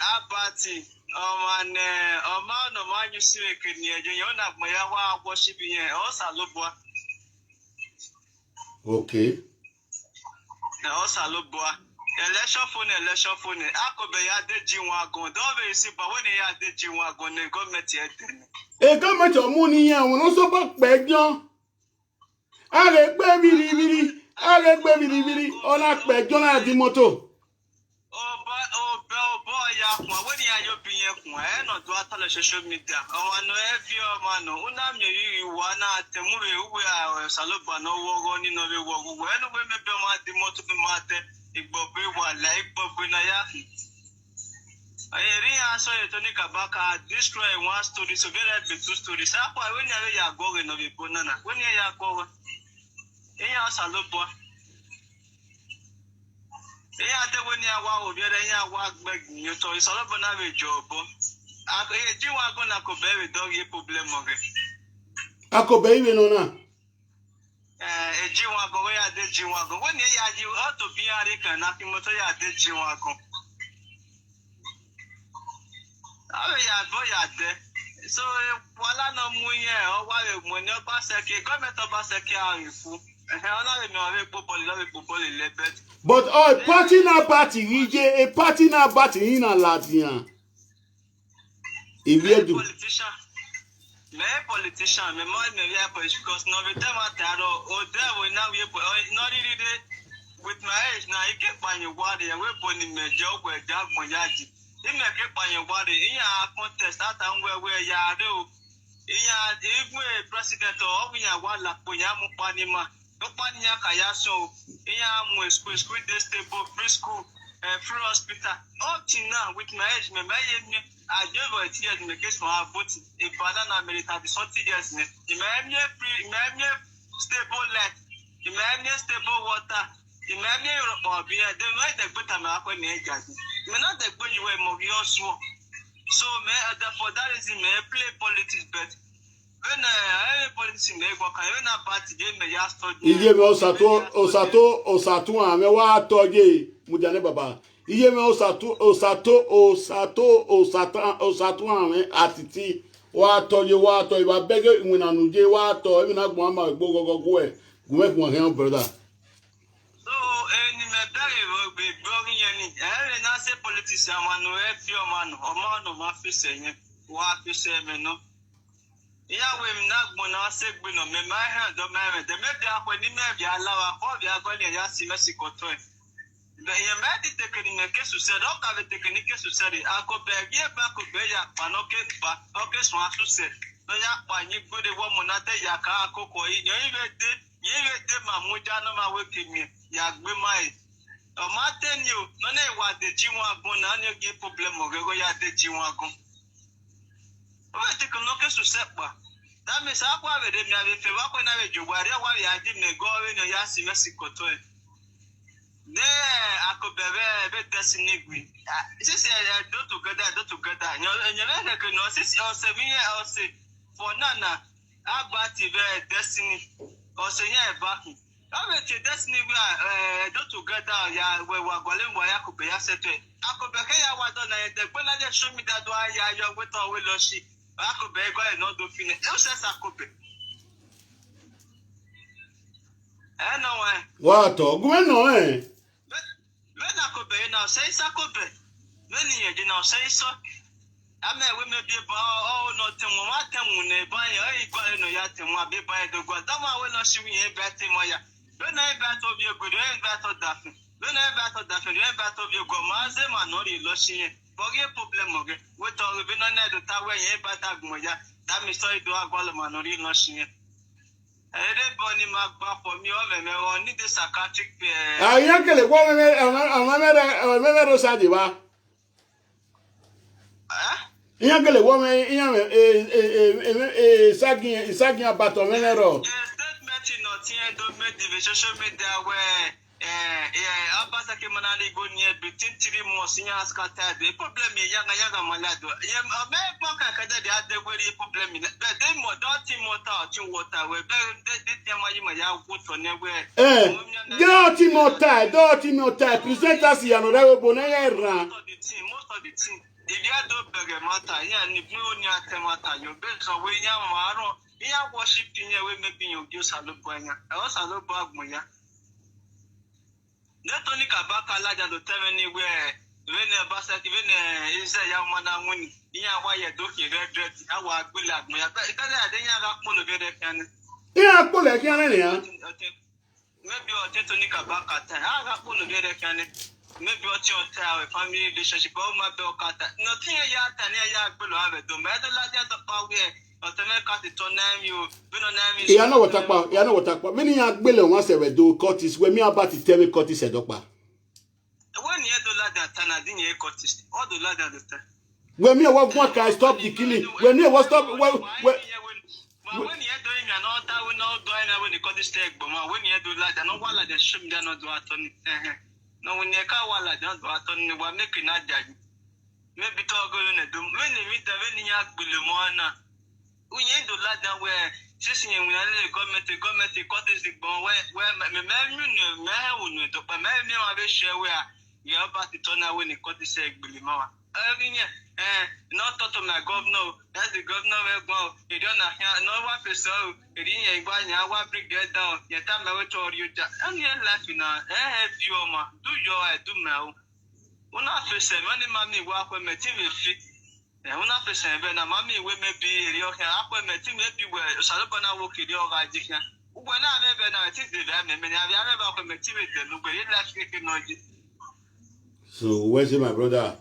Abati, no man, you see, you're not my worshiping here, also Lubwa. Okay. Also Lubwa. election phone. Akobe ya de Jinwagon. Don't be see, but when ya de Jinwagon, the government yet. E government of money here, we no so back pejo. Ale gbe biri. Ona pejo na di moto. Ya when you be no do atala social media. No every man no una me you wana temu we saloba no wo ni no we wo we no we me be ma di moto be mate igbobe wa la igbobe na ya. Ayeri aso ye Tony Kabaka destroy one story so very be two stories. Akwa when you go no be bonana. When you go ya saloba ya de when you wa obi re ya wa gbeg you so saloba na we job. Jinwagon na ko be dog ye problem oge. Akobe iwe no na. Jinwagon we ya de Jinwagon. When ya ji auto bi ari kan na fi moto ya de Jinwagon. Awe ya bo ya de. So wala no mu ye o wa we mo ni ba se ke government ba se ke arifu. Ona me o we popo le bet. But party na party a party na party in a Latian. If you do politician, me more me we because no be them ataro o there we now we not really with my age now you get by your body and we put in me job where job mo yaji. You make it by your body in your contest that and where ya do. If we president or we are one like we are Mupanima, Mupania Kayaso, in school day stable, free school, free hospital. Up to now with my age, I never hear the case for our vote in banana military 40 years. Imagine stable light, imagine stable water, imagine or beer, the way they put them up when they got it. Not the way you were more so. So, therefore, that is in play politics, but when politics make work, I not party game, may ask for Iye me osato ame wa toje mujane baba. Iye me osato ame atiti wa toje ba bege wina nuje wa to even agbo ama gbogogo e gume fun hen brother. So any me very be blogging any na say politician man no e fi o man o man no ma fi senye wa fi se me no. Ya we na gbo na se gbe no me ma he do me de me bia kwa ni me bia lawa ko bia ko ni ya si Mexico to e be ye me di technique ke su se do ka be technique su se ri ako be ye ba ko be ya pa no ke ba o ke so asu se no ya pa ni gbo de wo mo na te ya ka akoko yi ye be de ma mu ja no ma we ke mi ya gbe mai o ma te ni o no na wa de Jinwagon na ni ge problem o go ya de Jinwagon o te ko no ke su se pa. That means I want to be able to do what I did go in your Yassi Mexico to it. There, I could be destiny. This is a do together. And you can know 6 or 7 years for Nana. I bought destiny or say, yeah, Baki. I bet your destiny we are do together. Yeah, we were going where I could be asset. I could be here. What on the when I just show me that why you're with our will or she. Akobe go e no do fine. E se Akobe. No way. Wa to gume no When Akobe now say Akobe. When you now say so. Ame we me be ba no temu ma temu ne ba ya igwa no ya temu abi ba e do gwa. Dama we no shi wi e ba temu ya. When I ba to bi go, when ba to dafu. When I ba to dafu, when ba to bi go ma ze ma no ri lo shi yen. Boge problem oge we to be no na do ta we yen ba ta gmoja that me so do agwalo manori no shin ere boni ma gba for me o me won need the psychiatric ayan kele wo me ro sa di ba iyan kele wo me iyan sagin abato me ro statement no tin do me the social media where abasa ke manali go near between 3 months in askata the problem yanga malado me paka kada de very problem but they more don't water we the tema yima ya go to ne we don't present us ya no rewe bona ya ran most of the team if you do beg matter ya ni ni atemata you be so we nya maro ya worship ni we maybe you use alobo nya e o salobo agmuya Netoni kabaka laja do temeni where when Basaki when is a young man and winning. Yeah, why you're talking red dress? I was good like me. I didn't have a get can. Yeah, pull like you. Maybe I'll tell Tony Kabaka. I got pull together can. Maybe what's your tower, family relationship, all my bill cut. Nothing a yard and a yard below have it. Don't matter like that about where. You know what about? You know what about? Many young Billy once ever do Curtis. When me about to tell me Curtis a doctor. When you do like that, I didn't hear Curtis. All the lad at the time. When me what can I stop the killing? When me what stop? When you doing an altar, we not doing when the Curtis take, but when you do like that, no one like the shim down or do it on. No, when you can't want like that, do what making that judge. Maybe talk going to do many meet the very young Billy. We ain't do like that where just in the government cottage the bone where my man wouldn't but my man I share where you're about to turn out when the cottage say Bilima. Not thought of my governor, that's the governor will go. You don't have no one for so it ain't a one bring get down. Your time I will tell you that I'm here laughing now. Have you do your do now. When I first said money mommy walk with my TV fit. Una person be na mami we me bi ri o kan akwa me ti me bi we sare bana wo kiri o ga jikan ugbo na me be na ti de me me na bia me ba ko me ti me de no gbe ri last week no ji. So where's my brother?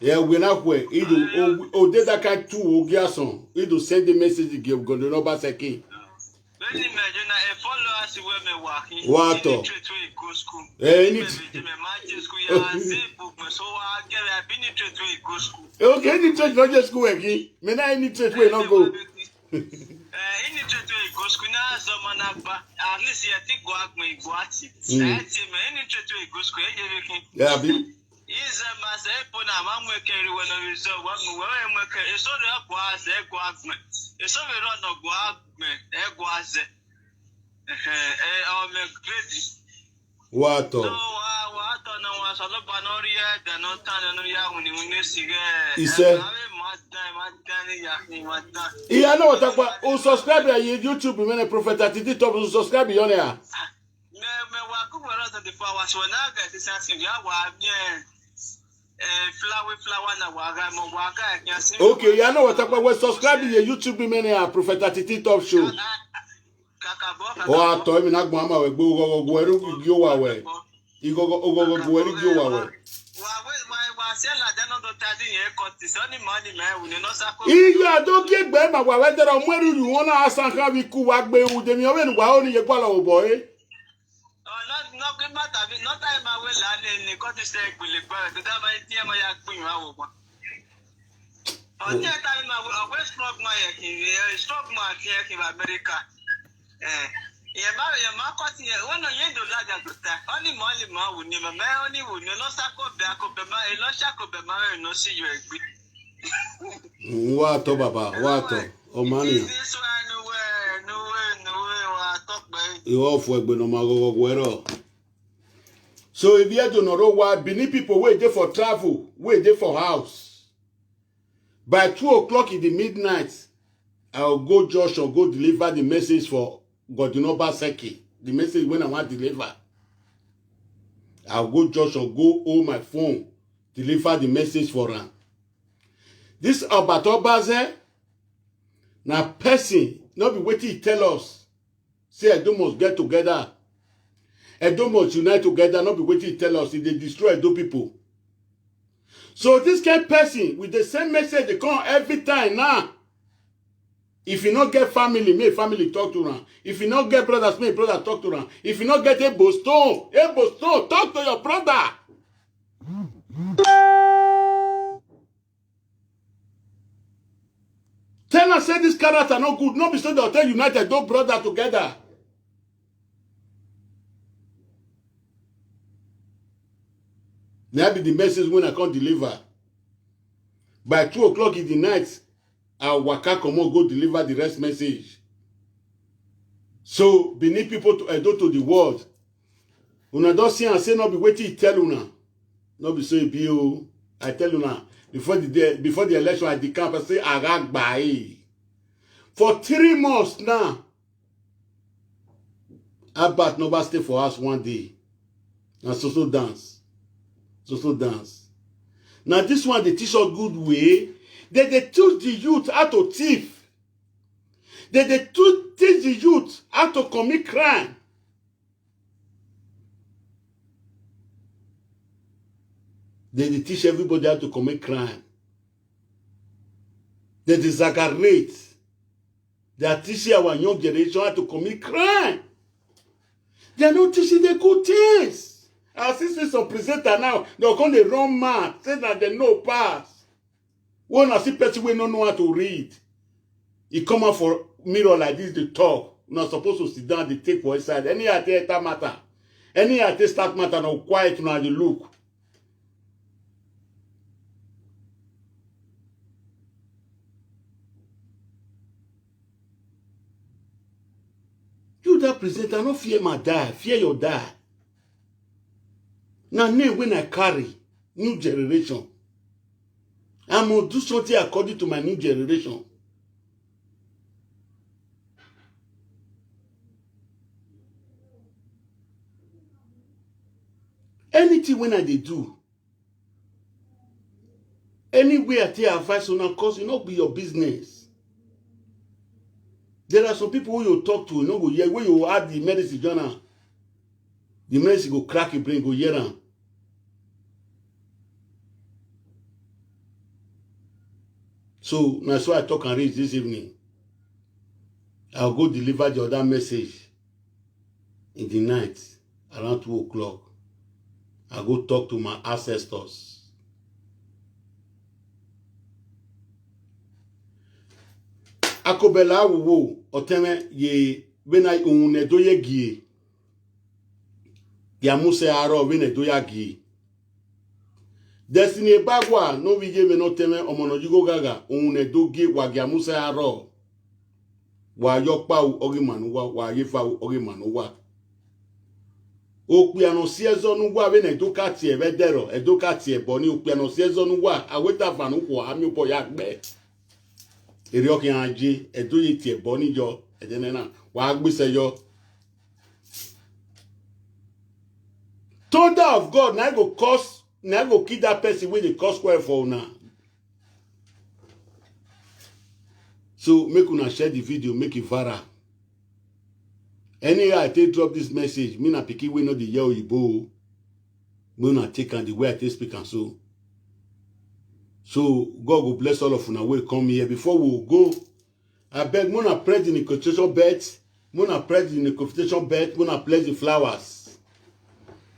Yeah, we not where ido o de that kind two o giason ido send the message give go no ba seki. Beni me je na e follow us we me wa hin. What to? Go school. Eh, me ma school ya se book me so wa get I been to go school. Okay, any church not just go again. Me na any church we not go. Any church we go school na so manaba. At least you think go agme go ati. Any church we go school e Yeah, be. Is a mass epona mamwe carry when I result one more so the was a guagme. It's over run of guagme, a guaze. I'll make ready. What? So, I don't know what's all about Noria, the not Tanoria when you see it. He said, yeah, I know what about. Oh, subscribe to YouTube, when a prophet at the top, subscribe on there. The flowers when I get this asking you, flower na waga mo waga. Okay, you know what about. Well, subscribe to your YouTube, when a prophet at the top show. Oh, I told me not mama we go go away. You go go away. Iya do ke gbe ma wa we dero mo ru won na asan kan bi ku wa gbe u de mi o we nu wa o ni ye gba lo bo e. No ke ma ta bi no time ma we la ni ko ti se gbele gba to da ma ti e ma ya pin wa wo pa. O ti time ma we stroke ma ye ki stroke ma ki America. Yeah, my cotton, one of you do like that. Only Molly Ma would never marry, only would no sacco back of the man, no shackle the man, no see you agree. What, Baba? What? Oh, money. This one, no way, talk by you off work, but no matter. So, if you don't know why, Benin people wait there for travel, wait there for house. By 2 o'clock in the midnight, I'll go Josh or go deliver the message for Godinoba Seki. The message when I want to deliver. I'll go Josh or go hold my phone, deliver the message for her. This Abatobaze, now person, not be waiting tell us. Say Edo must get together. Edo must unite together, not be waiting tell us if they destroy Edo people. So this kind of person with the same message they come every time now. If you not get family, may family talk to them. If you not get brothers, may brother talk to them. If you not get a Boston, talk to your brother. Tell us say this character not good. No be so they'll tell United, those brothers together. That be the message when I can't deliver. By 2 o'clock in the night, I'll waka come on, go deliver the rest message. So, we need people to Edo to the world. Una don't see and say, no be waiting, tell una. No be so you. I tell una, before the election at the camp, I say, Aragbai. For 3 months now, Abat Nova stay for us one day. Now so dance. So dance. Now this one they teach us good way. They teach the youth how to thief. They teach the youth how to commit crime. They teach everybody how to commit crime. They exaggerate. They are teaching our young generation how to commit crime. They are not teaching the good things. I see some presenter now, they're going to run mad, say that they know pass. When I see person who don't know how to read, he come out for mirror like this, they talk. You're not supposed to sit down, they take for his side. Any attack matter. Any attack start matter, no quiet, now they look. You that presenter, no fear my die, fear your die. Now, name when I carry new generation, I'm going to do something according to my new generation. Anything when I do, anywhere I take advice on, of course, it not be your business. There are some people who you talk to, you know, when you add the medicine journal, the medicine go crack your brain, go hear them. So that's why I talk and read this evening. I'll go deliver the other message in the night around 2 o'clock. I'll go talk to my ancestors. Akobela wo oteme ye bena unne doye gie. Ya muse aro bena doya gie. Destiny bagwa no vije beno teme omono jigo gaga unne doge wa ya muse aro. Wa yokpa u ogi manuwa wa yefa u ogi manuwa. Opiano siezonu wa bena doka tie vedero edoka tie boni opiano siezonu wa aweta fanu ko ami upo ya gbe. Erioki anje edoye tie boni jo edenena wa gbese yo. Thunder of God na go cause na go kill that person wey dey cause quarrel for una. So make una share the video, make it viral. Anyhow I take drop this message, me na pikin wey no dey hear oyibo. Me una take am the way I take speak am so. So God will bless all of una wey come here. Before we go, I beg Mona press the incantation bed, Mona press the incantation bed, Mona press the flowers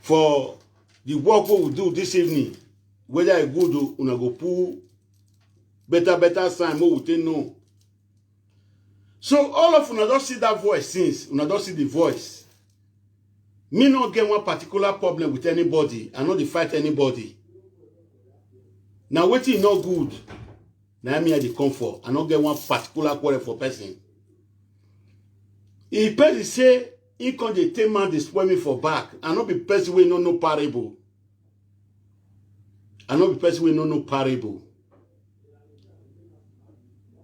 for the work we will do this evening. Whether I go to una go pull better sign, more we know. So all of una don't see that voice since una don't see the voice. Me not get one particular problem with anybody. I not fight anybody. Now waiting not good. Now me I dey come for. I not get one particular quarrel for person. If person say he can dey take man dey spoil me for back, I not be person wey no parable. I not be person wey no parable.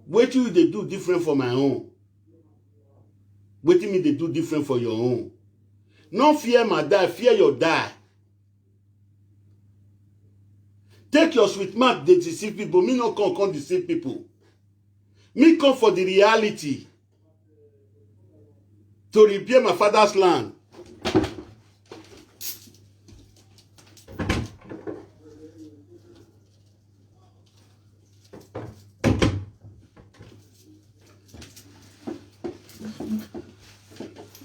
What you they do different for my own? What me they do different for your own? No fear my die, fear your die. Take your sweet mouth, they deceive people. Me no come deceive people. Me come for the reality. To repair my father's land.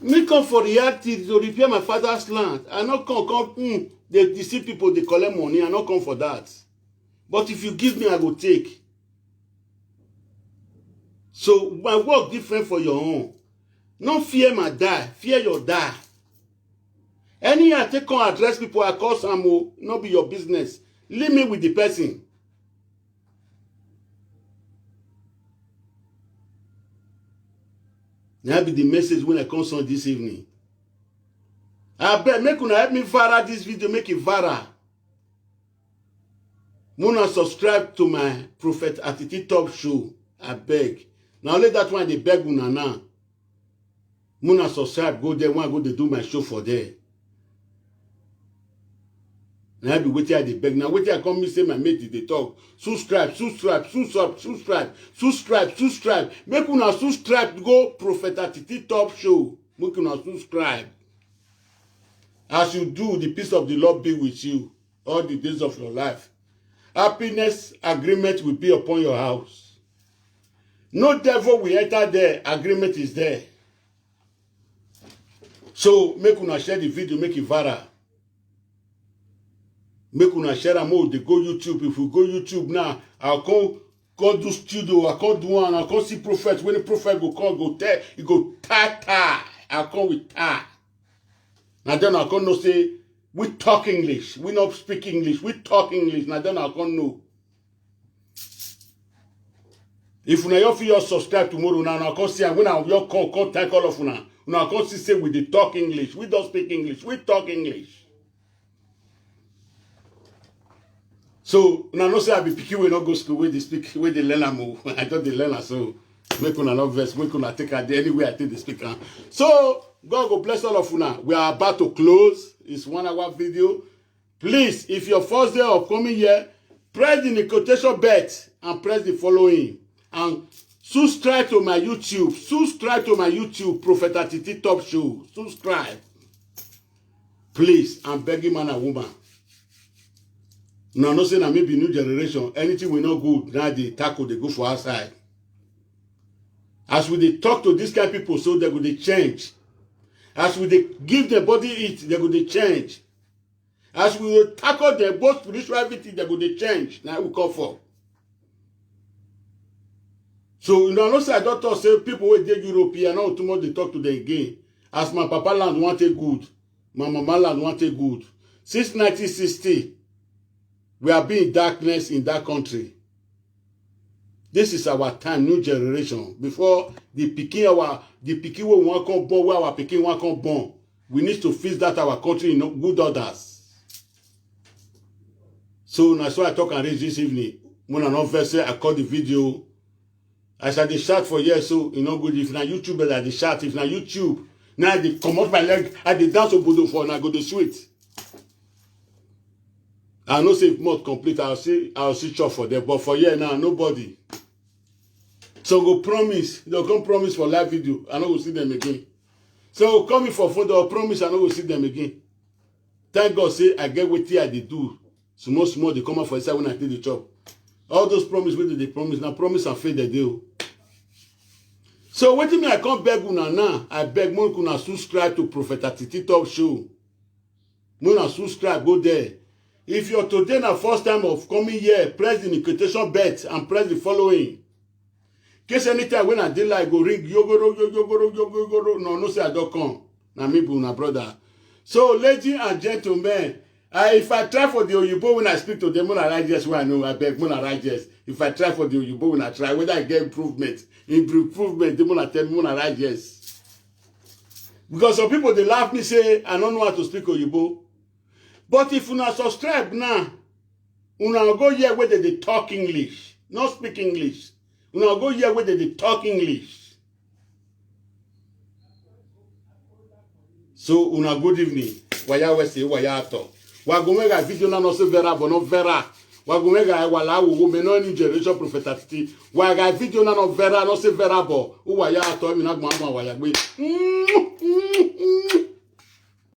Me come for reality to repair my father's land. I not come, they deceive people, they collect money. I not come for that. But if you give me, I go take. So my work different for your own. No fear my die, fear your die. Any I take on address people, I call some, not be your business. Leave me with the person. Now be the message when I come on this evening. I beg, make una help me viral this video, make it viral. Muna subscribe to my Prophet Attitude Top Show. I beg. Now let that one they beg una now. Muna subscribe, go there, one go to do my show for there. Now I be waiting at the beg. Now waiting I come me say my mate they talk. Subscribe. Make una subscribe go Prophet Atiti Top Show. Make una subscribe. As you do, the peace of the Lord be with you all the days of your life. Happiness agreement will be upon your house. No devil will enter there. Agreement is there. So make una share the video, make it viral. Make una share am all. They go YouTube. If we go YouTube now, I'll come do studio. I'll come do one. I'll come see prophet. When the prophet go come, go tell, he go ta. I'll come with ta. Now then I'll come no say, we talk English. We not speak English. We talk English. Now then I'll come know. If una you feel subscribe tomorrow now, I'll come see. When I'll come take all of una. Una come see say we dey talk English. We don't speak English. We talk English. So una no say I be picky we not go school where they speak where they learn am. I thought they learn am so make una not vex, make una take it anywhere I think they speak am. So God go bless all of una. We are about to close. It's 1 hour video. Please, if your first day of coming here, press the notification bell and press the following and subscribe to my YouTube. Subscribe to my YouTube, Prophet Atiti Top Show. Subscribe. Please, I'm begging man and woman. Now, I'm not saying I may be new generation. Anything we know good, now they tackle, they go for outside. As we they talk to these kind of people, so they go they change. As we they give their body eat, they go they change. As we will tackle them, both spiritual everything, they go they change. Now we call for. So, you know, no say I don't talk, say people who dey European, now tomorrow they talk to them again. As my papa land wanted good, my mama land wanted good. Since 1960, we have been in darkness in that country. This is our time, new generation. Before the pikin we want come born, where our pikin want come born, we need to fix that our country in good orders. So that's why I talk and raise this evening. When I not verse, I call the video. I said they shout for years, so you know good. If na YouTube, that they shout. If na YouTube, now they come off my leg, I they dance obodo for, and I go to sweet. I know say if mod complete, I'll see chop for them. But for here now, nobody. So go promise, they'll come promise for live video. I know we'll see them again. So coming for phone, they'll promise I know we'll see them again. Thank God, say I get what I they do. Small, they come out for inside when I did the job. All those promises, where they promise, now promise and faith they do. So what do you mean I can't beg una now? I beg more kuna subscribe to Prophet Atiti Top Show. More subscribe, go there. If you're today the first time of coming here, press the notification bell and press the following. In case anytime when I did like go ring yogoro. No say I don't come. Na me be una brother. So ladies and gentlemen, if I try for the Oyibo when I speak to them, when I write just where I know I beg when I write just. If I try for the Oyibo when I try, whether I get improvement, they when I tell me when I write yes. Because some people they laugh me say I don't know how to speak Oyibo. But if you not subscribe now, you not go here where they talk English, not speak English. You not go here where they talk English. So, una good evening. Waya wese, waya ato. Wagomega video na no se vera, but no vera. Wagomega wala wo me no new generation Prophet Atiti. Waga video na no vera, no se vera bo. Waya ato mi na gbo waya gbe.